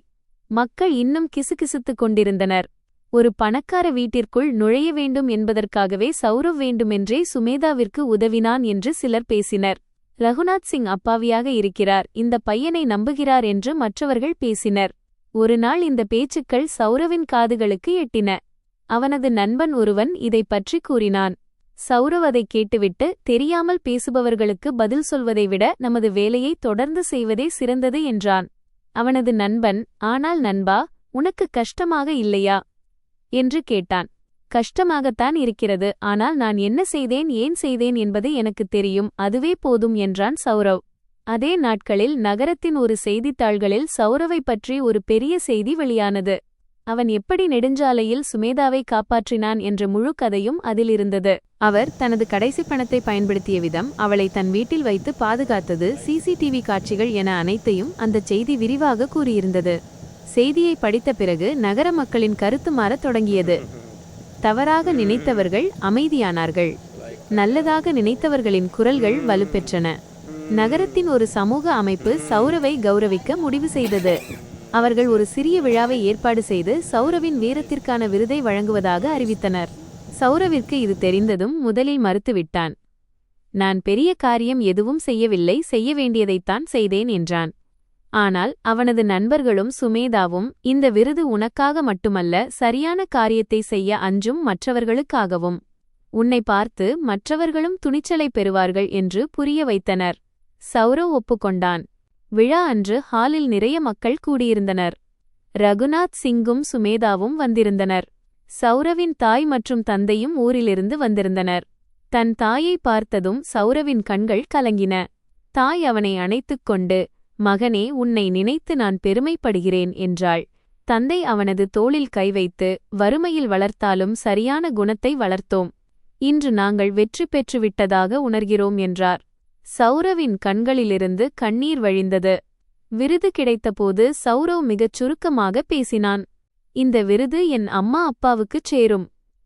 மக்கள் இன்னும் கிசுகிசுத்துக் கொண்டிருந்தனர். ஒரு பணக்கார வீட்டிற்குள் நுழைய வேண்டும் என்பதற்காகவே சௌரவ் வேண்டுமென்றே சுமேதாவிற்கு உதவினான் என்று சிலர் பேசினர். ரகுநாத் சிங் அப்பாவியாக இருக்கிறார், இந்த பையனை நம்புகிறார் என்று மற்றவர்கள் பேசினர். ஒரு நாள் இந்த பேச்சுக்கள் சௌரவின் காதுகளுக்கு எட்டின. அவனது நண்பன் ஒருவன் இதைப் பற்றி கூறினான். சௌரவ் அதைக் கேட்டுவிட்டு, தெரியாமல் பேசுபவர்களுக்கு பதில் சொல்வதை விட நமது வேலையை தொடர்ந்து செய்வதே சிறந்தது என்றான். அவனது நண்பன், ஆனால் நண்பா, உனக்கு கஷ்டமாக இல்லையா என்று கேட்டான். கஷ்டமாகத்தான் இருக்கிறது, ஆனால் நான் என்ன செய்தேன், ஏன் செய்தேன் என்பது எனக்குத் தெரியும், அதுவே போதும் என்றான் சௌரவ். அதே நாட்களில் நகரத்தின் ஒரு செய்தித்தாள்களில் சௌரவைப் பற்றி ஒரு பெரிய செய்தி வெளியானது. அவன் எப்படி நெடுஞ்சாலையில் சுமேதாவை காப்பாற்றினான் என்ற முழு கதையும் அதில் இருந்தது. அவர் தனது கடைசி பணத்தை பயன்படுத்திய விதம், அவளை தன் வீட்டில் வைத்து பாதுகாத்தது, CCTV காட்சிகள் என அனைத்தையும் அந்தச் செய்தி விரிவாக கூறியிருந்தது. செய்தியை படித்த பிறகு நகர மக்களின் கருத்து மாறத் தொடங்கியது. தவறாக நினைத்தவர்கள் அமைதியானார்கள். நல்லதாக நினைத்தவர்களின் குரல்கள் வலுப்பெற்றன. நகரத்தின் ஒரு சமூக அமைப்பு சௌரவை கௌரவிக்க முடிவு செய்தது. அவர்கள் ஒரு சிறிய விழாவை ஏற்பாடு செய்து சௌரவின் வீரத்திற்கான விருதை வழங்குவதாக அறிவித்தனர். சௌரவிற்கு இது தெரிந்ததும் முதலில் மறுத்துவிட்டான். நான் பெரிய காரியம் எதுவும் செய்யவில்லை, செய்ய வேண்டியதைத்தான் செய்தேன் என்றான். ஆனால் அவனது நண்பர்களும் சுமேதாவும், இந்த விருது உனக்காக மட்டுமல்ல, சரியான காரியத்தை செய்ய அஞ்சும் மற்றவர்களுக்காகவும். உன்னை பார்த்து மற்றவர்களும் துணிச்சலை பெறுவார்கள் என்று புரிய வைத்தனர். சௌரவ் ஒப்புக்கொண்டான். விழா அன்று ஹாலில் நிறைய மக்கள் கூடியிருந்தனர். ரகுநாத் சிங்கும் சுமேதாவும் வந்திருந்தனர். சௌரவின் தாய் மற்றும் தந்தையும் ஊரிலிருந்து வந்திருந்தனர். தன் தாயை பார்த்ததும் சௌரவின் கண்கள் கலங்கின. தாய் அவனை அணைத்துக் கொண்டு, மகனே, உன்னை நினைத்து நான் பெருமைப்படுகிறேன் என்றாள். தந்தை அவனது தோளில் கை வைத்து, வறுமையில் வளர்த்தாலும் சரியான குணத்தை வளர்த்தோம். இன்று நாங்கள் வெற்றி பெற்றுவிட்டதாக உணர்கிறோம் என்றார். சௌரவின் கண்களிலிருந்து கண்ணீர் வழிந்தது. விருது கிடைத்தபோது சௌரவ் மிகச் சுருக்கமாக பேசினான். இந்த விருது என் அம்மா அப்பாவுக்குச் சேரும்.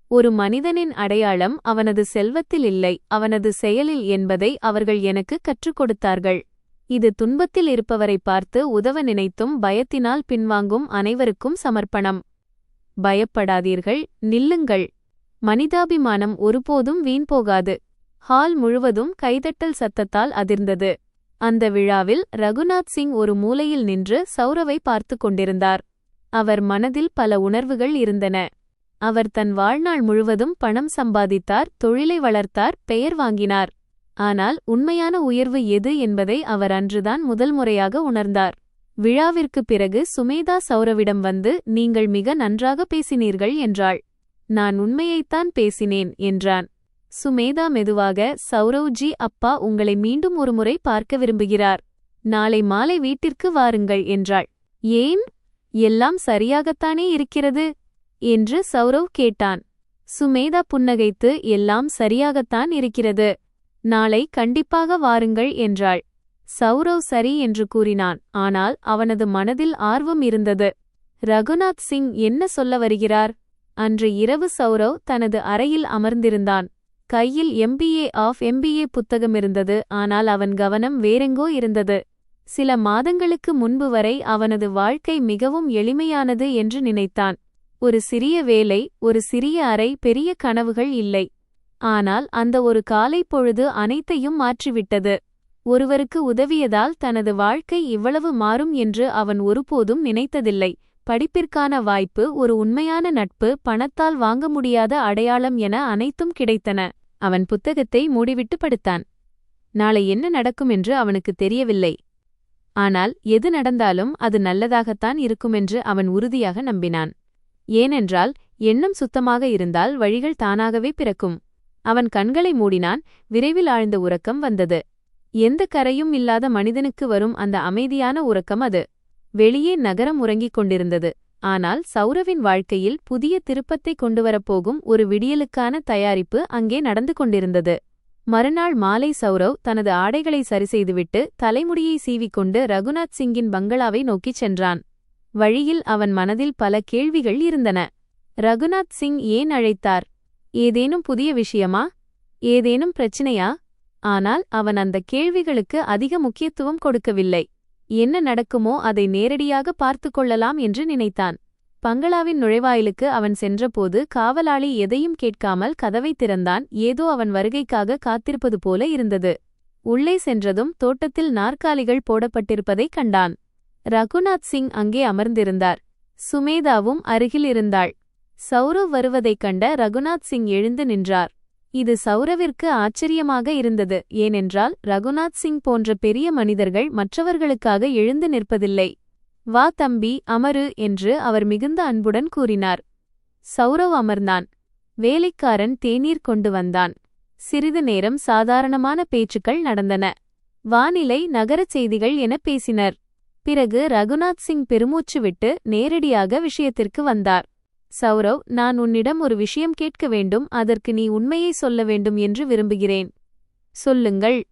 ஒரு மனிதனின் அடையாளம் அவனது செல்வத்தில் இல்லை, அவனது செயலில் என்பதை அவர்கள் எனக்கு கற்றுக் கொடுத்தார்கள். இது துன்பத்தில் இருப்பவரை பார்த்து உதவ நினைத்தும் பயத்தினால் பின்வாங்கும் அனைவருக்கும் சமர்ப்பணம். பயப்படாதீர்கள், நில்லுங்கள். மனிதாபிமானம் ஒருபோதும் வீண்போகாது. ஹால் முழுவதும் கைதட்டல் சத்தத்தால் அதிர்ந்தது. அந்த விழாவில் ரகுநாத் சிங் ஒரு மூலையில் நின்று சௌரவை பார்த்து கொண்டிருந்தார். அவர் மனதில் பல உணர்வுகள் இருந்தன. அவர் தன் வாழ்நாள் முழுவதும் பணம் சம்பாதித்தார், தொழிலை வளர்த்தார், பெயர் வாங்கினார். ஆனால் உண்மையான உயர்வு எது என்பதை அவர் அன்றுதான் முதல் முறையாக உணர்ந்தார். விழாவிற்குப் பிறகு சுமேதா சௌரவிடம் வந்து, நீங்கள் மிக நன்றாக பேசினீர்கள் என்றாள். நான் உண்மையைத்தான் பேசினேன் என்றான். சுமேதா மெதுவாக, சௌரவ்ஜி, அப்பா உங்களை மீண்டும் ஒருமுறை பார்க்க விரும்புகிறார். நாளை மாலை வீட்டிற்கு வாருங்கள் என்றாள். ஏன்? எல்லாம் சரியாகத்தானே இருக்கிறது என்று சௌரவ் கேட்டான். சுமேதா புன்னகைத்து, எல்லாம் சரியாகத்தான் இருக்கிறது. நாளை கண்டிப்பாக வாருங்கள் என்றாள். சௌரவ் சரி என்று கூறினான். ஆனால் அவனது மனதில் ஆர்வம் இருந்தது. ரகுநாத் சிங் என்ன சொல்ல வருகிறார்? அன்று இரவு சௌரவ் தனது அறையில் அமர்ந்திருந்தான். கையில் MBA புத்தகம் இருந்தது. ஆனால் அவன் கவனம் வேறெங்கோ இருந்தது. சில மாதங்களுக்கு முன்பு வரை அவனது வாழ்க்கை மிகவும் எளிமையானது என்று நினைத்தான். ஒரு சிறிய வேலை, ஒரு சிறிய அறை, பெரிய கனவுகள் இல்லை. ஆனால் அந்த ஒரு காலை பொழுது அனைத்தையும் மாற்றிவிட்டது. ஒருவருக்கு உதவியதால் தனது வாழ்க்கை இவ்வளவு மாறும் என்று அவன் ஒருபோதும் நினைத்ததில்லை. படிப்பிற்கான வாய்ப்பு, ஒரு உண்மையான நட்பு, பணத்தால் வாங்க முடியாத அடையாளம் என அனைத்தும் கிடைத்தன. அவன் புத்தகத்தை மூடிவிட்டு படுத்தான். நாளை என்ன நடக்கும் என்று அவனுக்கு தெரியவில்லை. ஆனால் எது நடந்தாலும் அது நல்லதாகத்தான் இருக்குமென்று அவன் உறுதியாக நம்பினான். ஏனென்றால் எண்ணம் சுத்தமாக இருந்தால் வழிகள் தானாகவே பிறக்கும். அவன் கண்களை மூடினான். விரைவில் ஆழ்ந்த உறக்கம் வந்தது. எந்த கரையும் இல்லாத மனிதனுக்கு வரும் அந்த அமைதியான உறக்கம் அது. வெளியே நகரம் உறங்கிக் கொண்டிருந்தது. ஆனால் சௌரவின் வாழ்க்கையில் புதிய திருப்பத்தை கொண்டுவரப்போகும் ஒரு விடியலுக்கான தயாரிப்பு அங்கே நடந்து கொண்டிருந்தது. மறுநாள் மாலை சௌரவ் தனது ஆடைகளை சரிசெய்துவிட்டு தலைமுடியை சீவிக்கொண்டு ரகுநாத் சிங்கின் பங்களாவை நோக்கிச் சென்றான். வழியில் அவன் மனதில் பல கேள்விகள் இருந்தன. ரகுநாத் சிங் ஏன் அழைத்தார்? ஏதேனும் புதிய விஷயமா? ஏதேனும் பிரச்சினையா? ஆனால் அவன் அந்த கேள்விகளுக்கு அதிக முக்கியத்துவம் கொடுக்கவில்லை. என்ன நடக்குமோ அதை நேரடியாக பார்த்து கொள்ளலாம் என்று நினைத்தான். பங்களாவின் நுழைவாயிலுக்கு அவன் சென்றபோது காவலாளி எதையும் கேட்காமல் கதவை திறந்தான். ஏதோ அவன் வருகைக்காக காத்திருப்பது போல இருந்தது. உள்ளே சென்றதும் தோட்டத்தில் நாற்காலிகள் போடப்பட்டிருப்பதைக் கண்டான். ரகுநாத் சிங் அங்கே அமர்ந்திருந்தார். சுமேதாவும் அருகில் இருந்தாள். சௌரவ் வருவதைக் கண்ட ரகுநாத் சிங் எழுந்து நின்றார். இது சௌரவிற்கு ஆச்சரியமாக இருந்தது. ஏனென்றால் ரகுநாத் சிங் போன்ற பெரிய மனிதர்கள் மற்றவர்களுக்காக எழுந்து நிற்பதில்லை. வா தம்பி, அமரு என்று அவர் மிகுந்த அன்புடன் கூறினார். சௌரவ் அமர்ந்தான். வேலைக்காரன் தேநீர் கொண்டு வந்தான். சிறிது நேரம் சாதாரணமான பேச்சுக்கள் நடந்தன. வானிலை, நகரச் செய்திகள் என பேசினர். பிறகு ரகுநாத் சிங் பெருமூச்சு விட்டு நேரடியாக விஷயத்திற்கு வந்தார். சௌரவ், நான் உன்னிடம் ஒரு விஷயம் கேட்க வேண்டும். அதற்கு நீ உண்மையை சொல்ல வேண்டும் என்று விரும்புகிறேன். சொல்லுங்கள்.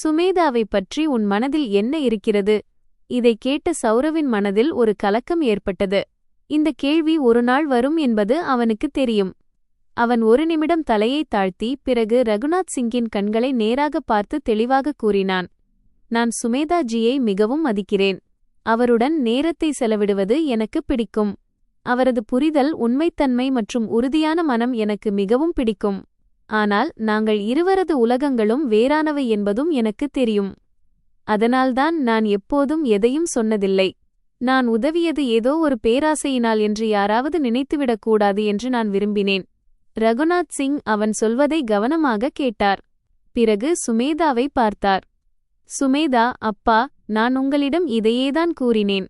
சுமேதாவைப் பற்றி உன் மனதில் என்ன இருக்கிறது? இதைக் கேட்ட சௌரவின் மனதில் ஒரு கலக்கம் ஏற்பட்டது. இந்த கேள்வி ஒரு நாள் வரும் என்பது அவனுக்குத் தெரியும். அவன் ஒரு நிமிடம் தலையைத் தாழ்த்தி பிறகு ரகுநாத் சிங்கின் கண்களை நேராக பார்த்து தெளிவாக கூறினான். நான் சுமேதாஜியை மிகவும் மதிக்கிறேன். அவருடன் நேரத்தை செலவிடுவது எனக்கு பிடிக்கும். அவரது புரிதல், உண்மைத்தன்மை மற்றும் உறுதியான மனம் எனக்கு மிகவும் பிடிக்கும். ஆனால் நாங்கள் இருவரது உலகங்களும் வேறானவை என்பதும் எனக்குத் தெரியும். அதனால்தான் நான் எப்போதும் எதையும் சொன்னதில்லை. நான் உதவியது ஏதோ ஒரு பேராசையினால் என்று யாராவது நினைத்துவிடக்கூடாது என்று நான் விரும்பினேன். ரகுநாத் சிங் அவன் சொல்வதை கவனமாக கேட்டார். பிறகு சுமேதாவை பார்த்தார். சுமேதா, அப்பா, நான் உங்களிடம் இதையேதான் கூறினேன்.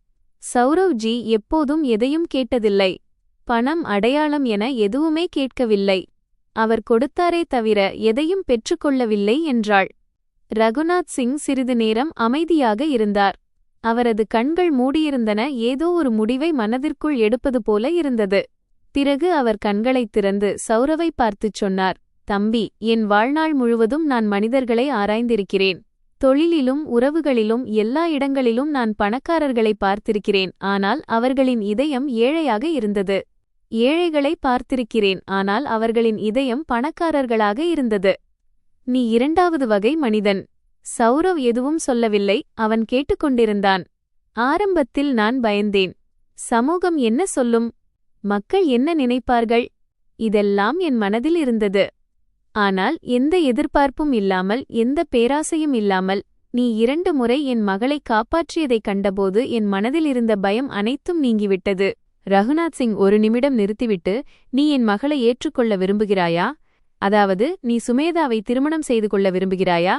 சௌரவ்ஜி எப்போதும் எதையும் கேட்டதில்லை. பணம், அடையாளம் என எதுவுமே கேட்கவில்லை. அவர் கொடுத்தாரே தவிர எதையும் பெற்றுக்கொள்ளவில்லை என்றாள். ரகுநாத் சிங் சிறிது நேரம் அமைதியாக இருந்தார். அவரது கண்கள் மூடியிருந்தன. ஏதோ ஒரு முடிவை மனதிற்குள் எடுப்பது போல இருந்தது. பிறகு அவர் கண்களைத் திறந்து சௌரவை பார்த்துச் சொன்னார். தம்பி, என் வாழ்நாள் முழுவதும் நான் மனிதர்களை ஆராய்ந்திருக்கிறேன். தொழிலிலும் உறவுகளிலும் எல்லா இடங்களிலும் நான் பணக்காரர்களை பார்த்திருக்கிறேன். ஆனால் அவர்களின் இதயம் ஏழையாக இருந்தது. ஏழைகளை பார்த்திருக்கிறேன், ஆனால் அவர்களின் இதயம் பணக்காரர்களாக இருந்தது. நீ இரண்டாவது வகை மனிதன். சௌரவ் எதுவும் சொல்லவில்லை, அவன் கேட்டுக்கொண்டிருந்தான். ஆரம்பத்தில் நான் பயந்தேன். சமூகம் என்ன சொல்லும்? மக்கள் என்ன நினைப்பார்கள்? இதெல்லாம் என் மனதில் இருந்தது. ஆனால் எந்த எதிர்பார்ப்பும் இல்லாமல், எந்த பேராசையும் இல்லாமல் நீ 2 முறை என் மகளை காப்பாற்றியதைக் கண்டபோது என் மனதில் இருந்த பயம் அனைத்தும் நீங்கிவிட்டது. ரகுநாத் சிங் ஒரு நிமிடம் நிறுத்திவிட்டு, நீ என் மகளை ஏற்றுக்கொள்ள விரும்புகிறாயா? அதாவது நீ சுமேதாவை திருமணம் செய்து கொள்ள விரும்புகிறாயா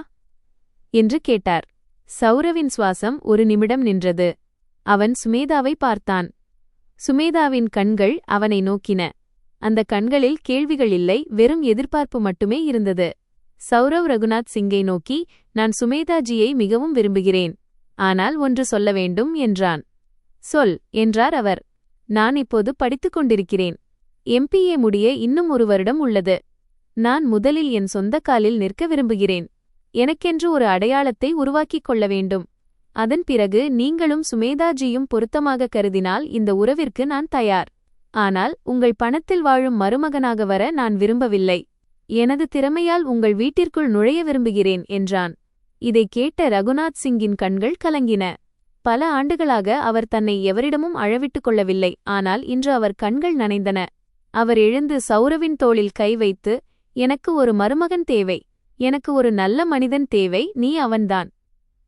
என்று கேட்டார். சௌரவின் சுவாசம் ஒரு நிமிடம் நின்றது. அவன் சுமேதாவை பார்த்தான். சுமேதாவின் கண்கள் அவனை நோக்கின. அந்த கண்களில் கேள்விகள் இல்லை, வெறும் எதிர்பார்ப்பு மட்டுமே இருந்தது. சௌரவ் ரகுநாத் சிங்கை நோக்கி, நான் சுமேதாஜியை மிகவும் விரும்புகிறேன். ஆனால் ஒன்று சொல்ல வேண்டும் என்றான். சொல் என்றார் அவர். நான் இப்போது படித்துக் கொண்டிருக்கிறேன். MPA முடிய இன்னும் 1 வருடம் உள்ளது. நான் முதலில் என் சொந்த காலில் நிற்க விரும்புகிறேன். எனக்கென்று ஒரு அடையாளத்தை உருவாக்கிக் கொள்ள வேண்டும். அதன் பிறகு நீங்களும் சுமேதாஜியும் பொருத்தமாக கருதினால் இந்த உறவிற்கு நான் தயார். ஆனால் உங்கள் பணத்தில் வாழும் மருமகனாக வர நான் விரும்பவில்லை. எனது திறமையால் உங்கள் வீட்டிற்குள் நுழைய விரும்புகிறேன் என்றான். இதைக் கேட்ட ரகுநாத் சிங்கின் கண்கள் கலங்கின. பல ஆண்டுகளாக அவர் தன்னை எவரிடமும் அழவிட்டுக் கொள்ளவில்லை. ஆனால் இன்று அவர் கண்கள் நனைந்தன. அவர் எழுந்து சௌரவின் தோளில் கை வைத்து, எனக்கு ஒரு மருமகன் தேவை. எனக்கு ஒரு நல்ல மனிதன் தேவை. நீ அவன்தான்.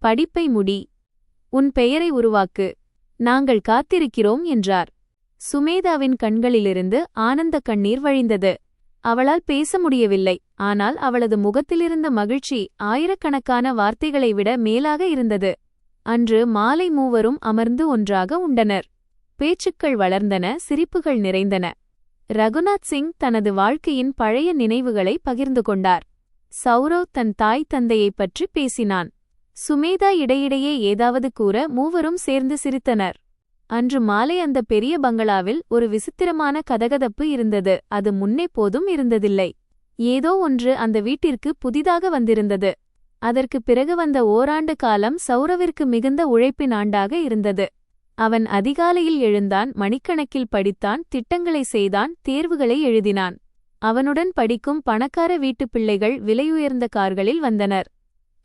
படிப்பை முடி. உன் பெயரை உருவாக்கு. நாங்கள் காத்திருக்கிறோம் என்றார். சுமேதாவின் கண்களிலிருந்து ஆனந்த கண்ணீர் வழிந்தது. அவளால் பேச முடியவில்லை. ஆனால் அவளது முகத்திலிருந்த மகிழ்ச்சி ஆயிரக்கணக்கான வார்த்தைகளை விட மேலாக இருந்தது. அன்று மாலை மூவரும் அமர்ந்து ஒன்றாக உண்டனர். பேச்சுக்கள் வளர்ந்தன, சிரிப்புகள் நிறைந்தன. ரகுநாத் சிங் தனது வாழ்க்கையின் பழைய நினைவுகளை பகிர்ந்து கொண்டார். சௌரவ் தன் தாய் தந்தையைப் பற்றி பேசினான். சுமேதா இடையிடையே ஏதாவது கூற மூவரும் சேர்ந்து சிரித்தனர். அன்று மாலை அந்த பெரிய பங்களாவில் ஒரு விசித்திரமான கதகதப்பு இருந்தது. அது முன்னெப்போதும் இருந்ததில்லை. ஏதோ ஒன்று அந்த வீட்டிற்கு புதிதாக வந்திருந்தது. அதற்குப் பிறகு வந்த ஓராண்டு காலம் சௌரவிற்கு மிகுந்த உழைப்பின் ஆண்டாக இருந்தது. அவன் அதிகாலையில் எழுந்தான், மணிக்கணக்கில் படித்தான், திட்டங்களை செய்தான், தேர்வுகளை எழுதினான். அவனுடன் படிக்கும் பணக்கார வீட்டுப் பிள்ளைகள் விலையுயர்ந்த கார்களில் வந்தனர்.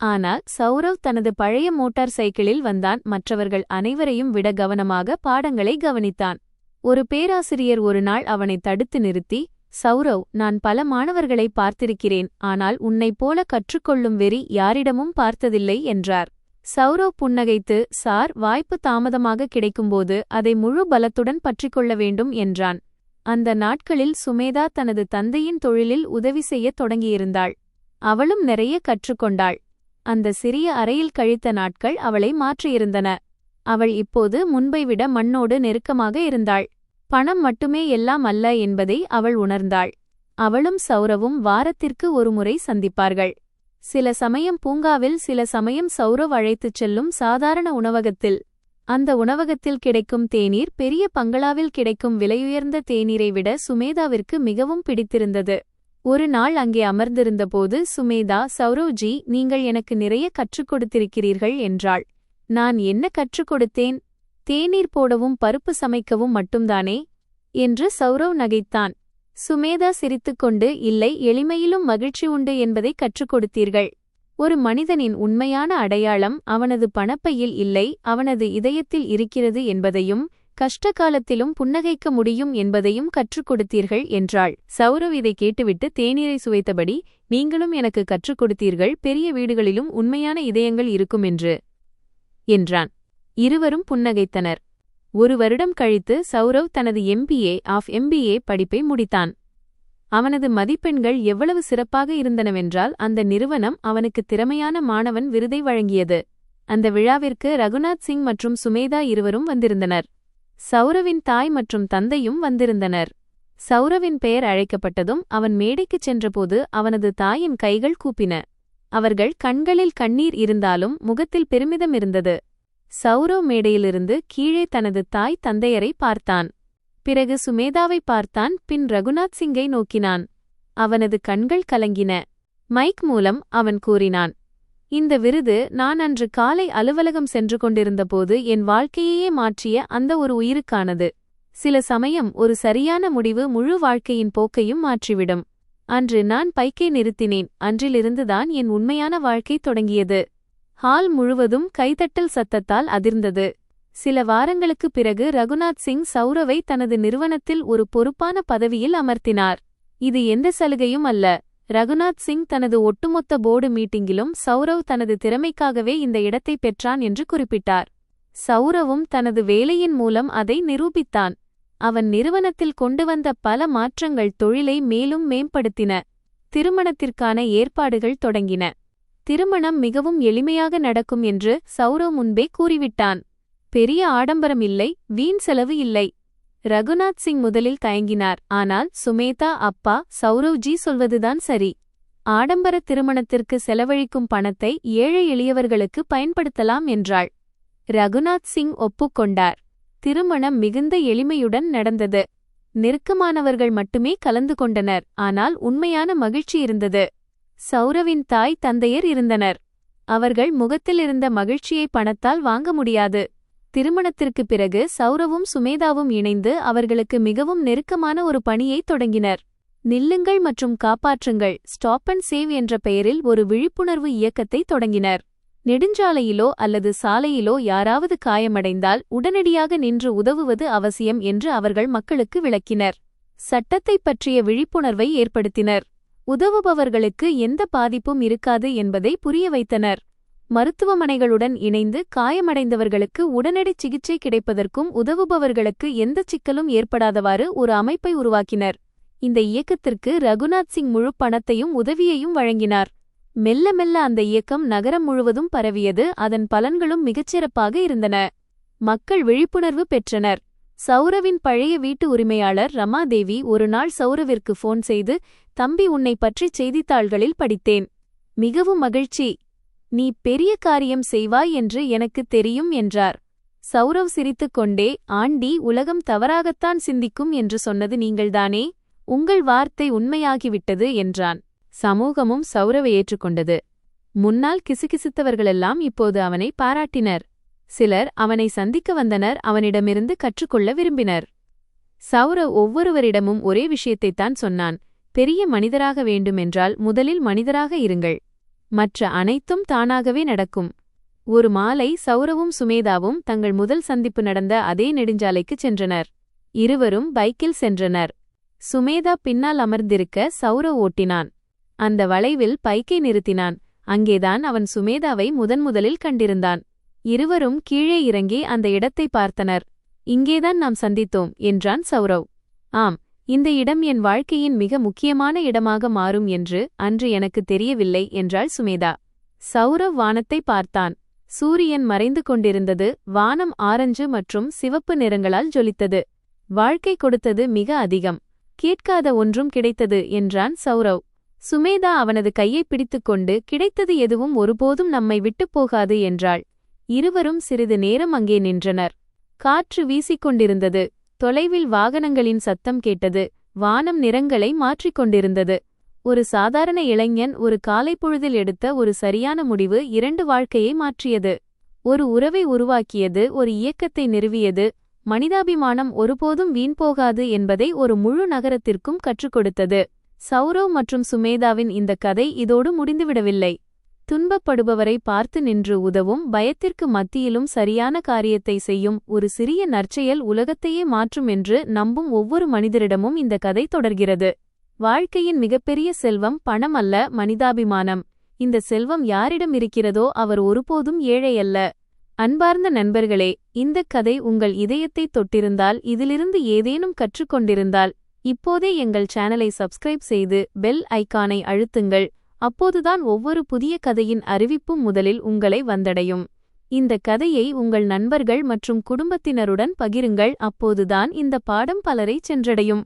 ஆனால் சௌரவ் தனது பழைய மோட்டார் சைக்கிளில் வந்தான். மற்றவர்கள் அனைவரையும் விட கவனமாக பாடங்களை கவனித்தான். ஒரு பேராசிரியர் ஒரு நாள் அவனை தடுத்து நிறுத்தி, சௌரவ், நான் பல மாணவர்களை பார்த்திருக்கிறேன், ஆனால் உன்னைப் போல கற்றுக்கொள்ளும் வெறி யாரிடமும் பார்த்ததில்லை என்றார். சௌரவ் புன்னகைத்து, சார், வாய்ப்பு தாமதமாக கிடைக்கும்போது அதை முழு பலத்துடன் பற்றிக்கொள்ள வேண்டும் என்றான். அந்த நாட்களில் சுமேதா தனது தந்தையின் தொழிலில் உதவி செய்யத் தொடங்கியிருந்தாள். அவளும் நிறைய கற்றுக்கொண்டாள். அந்த சிறிய அறையில் கழித்த நாட்கள் அவளை மாற்றியிருந்தன. அவள் இப்போது முன்பை விட மண்ணோடு நெருக்கமாக இருந்தாள். பணம் மட்டுமே எல்லாம் அல்ல என்பதை அவள் உணர்ந்தாள். அவளும் சௌரவும் வாரத்திற்கு ஒருமுறை சந்திப்பார்கள். சில சமயம் பூங்காவில், சில சமயம் சௌரவ் அழைத்துச் செல்லும் சாதாரண உணவகத்தில். அந்த உணவகத்தில் கிடைக்கும் தேநீர் பெரிய பங்களாவில் கிடைக்கும் விலையுயர்ந்த தேநீரை விட சுமேதாவிற்கு மிகவும் பிடித்திருந்தது. ஒரு நாள் அங்கே அமர்ந்திருந்தபோது சுமேதா, சௌரவ்ஜி, நீங்கள் எனக்கு நிறைய கற்றுக் கொடுத்திருக்கிறீர்கள் என்றாள். நான் என்ன கற்றுக் கொடுத்தேன்? தேநீர் போடவும் பருப்பு சமைக்கவும் மட்டும்தானே என்று சௌரவ் நகைத்தான். சுமேதா சிரித்துக்கொண்டு, இல்லை, எளிமையிலும் மகிழ்ச்சி உண்டு என்பதை கற்றுக் கொடுத்தீர்கள். ஒரு மனிதனின் உண்மையான அடையாளம் அவனது பணப்பையில் இல்லை, அவனது இதயத்தில் இருக்கிறது என்பதையும், கஷ்ட காலத்திலும் புன்னகைக்க முடியும் என்பதையும் கற்றுக் கொடுத்தீர்கள் என்றாள். சௌரவ் இதை கேட்டுவிட்டு தேநீரை சுவைத்தபடி, நீங்களும் எனக்கு கற்றுக் கொடுத்தீர்கள், பெரிய வீடுகளிலும் உண்மையான இதயங்கள் இருக்கும் என்றான். இருவரும் புன்னகைத்தனர். 1 வருடம் கழித்து சௌரவ் தனது MBA படிப்பை முடித்தான். அவனது மதிப்பெண்கள் எவ்வளவு சிறப்பாக இருந்தனவென்றால் அந்த நிறுவனம் அவனுக்கு திறமையான மாணவன் விருதை வழங்கியது. அந்த விழாவிற்கு ரகுநாத் சிங் மற்றும் சுமேதா இருவரும் வந்திருந்தனர். சௌரவின் தாய் மற்றும் தந்தையும் வந்திருந்தனர். சௌரவின் பெயர் அழைக்கப்பட்டதும் அவன் மேடைக்குச் சென்றபோது அவனது தாயின் கைகள் கூப்பின. அவர்கள் கண்களில் கண்ணீர் இருந்தாலும் முகத்தில் பெருமிதம் இருந்தது. சௌரவ் மேடையிலிருந்து கீழே தனது தாய் தந்தையரை பார்த்தான். பிறகு சுமேதாவை பார்த்தான். பின் ரகுநாத் சிங்கை நோக்கினான். அவனது கண்கள் கலங்கின. மைக் மூலம் அவன் கூறினான், இந்த விருது நான் அன்று காலை அலுவலகம் சென்று கொண்டிருந்தபோது என் வாழ்க்கையையே மாற்றிய அந்த ஒரு உயிருக்கானது. சில சமயம் ஒரு சரியான முடிவு முழு வாழ்க்கையின் போக்கையும் மாற்றிவிடும். அன்று நான் பைக்கை நிறுத்தினேன். அன்றிலிருந்துதான் என் உண்மையான வாழ்க்கை தொடங்கியது. ஹால் முழுவதும் கைதட்டல் சத்தத்தால் அதிர்ந்தது. சில வாரங்களுக்குப் பிறகு ரகுநாத் சிங் சௌரவை தனது நிறுவனத்தில் ஒரு பொறுப்பான பதவியில் அமர்த்தினார். இது எந்த சலுகையும் அல்ல. ரகுநாத் சிங் தனது ஒட்டுமொத்த போர்டு மீட்டிங்கிலும் சௌரவ் தனது திறமைக்காகவே இந்த இடத்தை பெற்றான் என்று குறிப்பிட்டார். சௌரவும் தனது வேலையின் மூலம் அதை நிரூபித்தான். அவன் நிறுவனத்தில் கொண்டு வந்த பல மாற்றங்கள் தொழிலை மேலும் மேம்படுத்தின. திருமணத்திற்கான ஏற்பாடுகள் தொடங்கின. திருமணம் மிகவும் எளிமையாக நடக்கும் என்று சௌரவ் முன்பே கூறிவிட்டான். பெரிய ஆடம்பரம் இல்லை, வீண் செலவு இல்லை. ரகுநாத் சிங் முதலில் தயங்கினார். ஆனால் சுமேதா, அப்பா, சௌரவ்ஜி சொல்வதுதான் சரி. ஆடம்பர திருமணத்திற்கு செலவழிக்கும் பணத்தை ஏழை எளியவர்களுக்கு பயன்படுத்தலாம் என்றாள். ரகுநாத் சிங் ஒப்புக்கொண்டார். திருமணம் மிகுந்த எளிமையுடன் நடந்தது. நெருக்கமானவர்கள் மட்டுமே கலந்து கொண்டனர். ஆனால் உண்மையான மகிழ்ச்சி இருந்தது. சௌரவின் தாய் தந்தையர் இருந்தனர். அவர்கள் முகத்தில் இருந்த மகிழ்ச்சியை பணத்தால் வாங்க முடியாது. திருமணத்திற்குப் பிறகு சௌரவும் சுமேதாவும் இணைந்து அவர்களுக்கு மிகவும் நெருக்கமான ஒரு பணியை தொடங்கினர். நில்லுங்கள் மற்றும் காப்பாற்றுங்கள், ஸ்டாப் அண்ட் சேவ் என்ற பெயரில் ஒரு விழிப்புணர்வு இயக்கத்தை தொடங்கினர். நெடுஞ்சாலையிலோ அல்லது சாலையிலோ யாராவது காயமடைந்தால் உடனடியாக நின்று உதவுவது அவசியம் என்று அவர்கள் மக்களுக்கு விளக்கினர். சட்டத்தைப் பற்றிய விழிப்புணர்வை ஏற்படுத்தினர். உதவுபவர்களுக்கு எந்த பாதிப்பும் இருக்காது என்பதை புரிய வைத்தனர். மருத்துவமனைகளுடன் இணைந்து காயமடைந்தவர்களுக்கு உடனடி சிகிச்சை கிடைப்பதற்கும் உதவுபவர்களுக்கு எந்த சிக்கலும் ஏற்படாதவாறு ஒரு அமைப்பை உருவாக்கினர். இந்த இயக்கத்திற்கு ரகுநாத் சிங் முழு பணத்தையும் உதவியையும் வழங்கினார். மெல்ல மெல்ல அந்த இயக்கம் நகரம் முழுவதும் பரவியது. அதன் பலன்களும் மிகச்சிறப்பாக இருந்தன. மக்கள் விழிப்புணர்வு பெற்றனர். சௌரவின் பழைய வீட்டு உரிமையாளர் ரமாதேவி ஒரு நாள் சௌரவிற்கு போன் செய்து, தம்பி, உன்னை பற்றி செய்தித்தாள்களில் படித்தேன். மிகவும் மகிழ்ச்சி. நீ பெரிய காரியம் செய்வாய் என்று எனக்கு தெரியும் என்றார். சௌரவ் சிரித்துக்கொண்டே, ஆண்டி, உலகம் தவறாகத்தான் சிந்திக்கும் என்று சொன்னது நீங்கள்தானே? உங்கள் வார்த்தை உண்மையாகிவிட்டது என்றான். சமூகமும் சௌரவை ஏற்றுக்கொண்டது. முன்னால் கிசுகிசுத்தவர்களெல்லாம் இப்போது அவனை பாராட்டினர். சிலர் அவனை சந்திக்க வந்தனர். அவனிடமிருந்து கற்றுக்கொள்ள விரும்பினர். சௌரவ் ஒவ்வொருவரிடமும் ஒரே விஷயத்தைத்தான் சொன்னான். பெரிய மனிதராக வேண்டுமென்றால் முதலில் மனிதராக இருங்கள். மற்ற அனைத்தும் தானாகவே நடக்கும். ஒரு மாலை சௌரவும் சுமேதாவும் தங்கள் முதல் சந்திப்பு நடந்த அதே நெடுஞ்சாலைக்குச் சென்றனர். இருவரும் பைக்கில் சென்றனர். சுமேதா பின்னால் அமர்ந்திருக்க சௌரவ் ஓட்டினான். அந்த வளைவில் பைக்கை நிறுத்தினான். அங்கேதான் அவன் சுமேதாவை முதன்முதலில் கண்டிருந்தான். இருவரும் கீழே இறங்கி அந்த இடத்தை பார்த்தனர். இங்கேதான் நாம் சந்தித்தோம் என்றான் சௌரவ். ஆம், இந்த இடம் என் வாழ்க்கையின் மிக முக்கியமான இடமாக மாறும் என்று அன்று எனக்கு தெரியவில்லை என்றாள் சுமேதா. சௌரவ் வானத்தை பார்த்தான். சூரியன் மறைந்து கொண்டிருந்தது. வானம் ஆரஞ்சு மற்றும் சிவப்பு நிறங்களால் ஜொலித்தது. வாழ்க்கை கொடுத்தது மிக அதிகம். கேட்காத ஒன்றும் கிடைத்தது என்றான் சௌரவ். சுமேதா அவனது கையை பிடித்துக்கொண்டு, கிடைத்தது எதுவும் ஒருபோதும் நம்மை விட்டுப் போகாது என்றாள். இருவரும் சிறிது நேரம் அங்கே நின்றனர். காற்று வீசிக்கொண்டிருந்தது. தொலைவில் வாகனங்களின் சத்தம் கேட்டது. வானம் நிறங்களை மாற்றிக்கொண்டிருந்தது. ஒரு சாதாரண இளைஞன் ஒரு காலைப்பொழுதில் எடுத்த ஒரு சரியான முடிவு இரண்டு வாழ்க்கையை மாற்றியது. ஒரு உறவை உருவாக்கியது, ஒரு இயக்கத்தை நிறுவியது. மனிதாபிமானம் ஒருபோதும் வீண்போகாது என்பதை ஒரு முழு நகரத்திற்கும் கற்றுக் கொடுத்தது. சௌரவ் மற்றும் சுமேதாவின் இந்த கதை இதோடு முடிந்துவிடவில்லை. துன்பப்படுபவரை பார்த்து நின்று உதவும், பயத்திற்கு மத்தியிலும் சரியான காரியத்தை செய்யும் ஒரு சிறிய நற்செயல் உலகத்தையே மாற்றும் என்று நம்பும் ஒவ்வொரு மனிதரிடமும் இந்த கதை தொடர்கிறது. வாழ்க்கையின் மிகப்பெரிய செல்வம் பணம் அல்ல, மனிதாபிமானம். இந்த செல்வம் யாரிடம் இருக்கிறதோ அவர் ஒருபோதும் ஏழையல்ல. அன்பார்ந்த நண்பர்களே, இந்தக் கதை உங்கள் இதயத்தை தொட்டிருந்தால், இதிலிருந்து ஏதேனும் கற்றுக்கொண்டிருந்தால், இப்போதே எங்கள் சேனலை சப்ஸ்கிரைப் செய்து பெல் ஐகானை அழுத்துங்கள். அப்போதுதான் ஒவ்வொரு புதிய கதையின் அறிவிப்பும் முதலில் உங்களை வந்தடையும். இந்த கதையை உங்கள் நண்பர்கள் மற்றும் குடும்பத்தினருடன் பகிருங்கள். அப்போதுதான் இந்த பாடம் பலரை சென்றடையும்.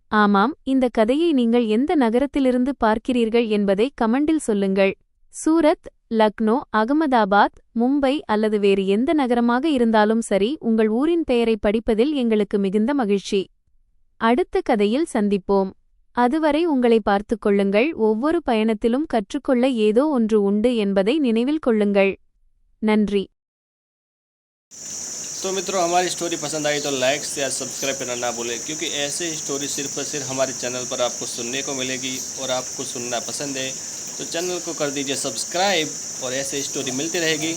ஆமாம், இந்த கதையை நீங்கள் எந்த நகரத்திலிருந்து பார்க்கிறீர்கள் என்பதை கமெண்டில் சொல்லுங்கள். சூரத், லக்னோ, அகமதாபாத், மும்பை அல்லது வேறு எந்த நகரமாக இருந்தாலும் சரி, உங்கள் ஊரின் பெயரை படிப்பதில் எங்களுக்கு மிகுந்த மகிழ்ச்சி. அடுத்த கதையில் சந்திப்போம். அதுவரை உங்களை பார்த்துக் கொள்ளுங்கள். ஒவ்வொரு பயணத்திலும் கற்றுக்கொள்ள ஏதோ ஒன்று உண்டு என்பதை நினைவில் கொள்ளுங்கள். நன்றி. तो मित्रों, हमारी स्टोरी पसंद आई तो लाइक शेयर सब्सक्राइब करना ना भूलें, क्योंकि ऐसे ही स्टोरी सिर्फ और सिर्फ हमारे चैनल पर आपको सुनने को मिलेगी। और आपको सुनना पसंद है तो चैनल को कर दीजिए सब्सक्राइब, और ऐसे स्टोरी मिलती रहेगी।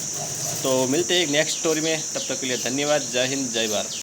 तो मिलते हैं एक नेक्स्ट स्टोरी में, तब तक के लिए धन्यवाद। जय हिंद, जय भारत।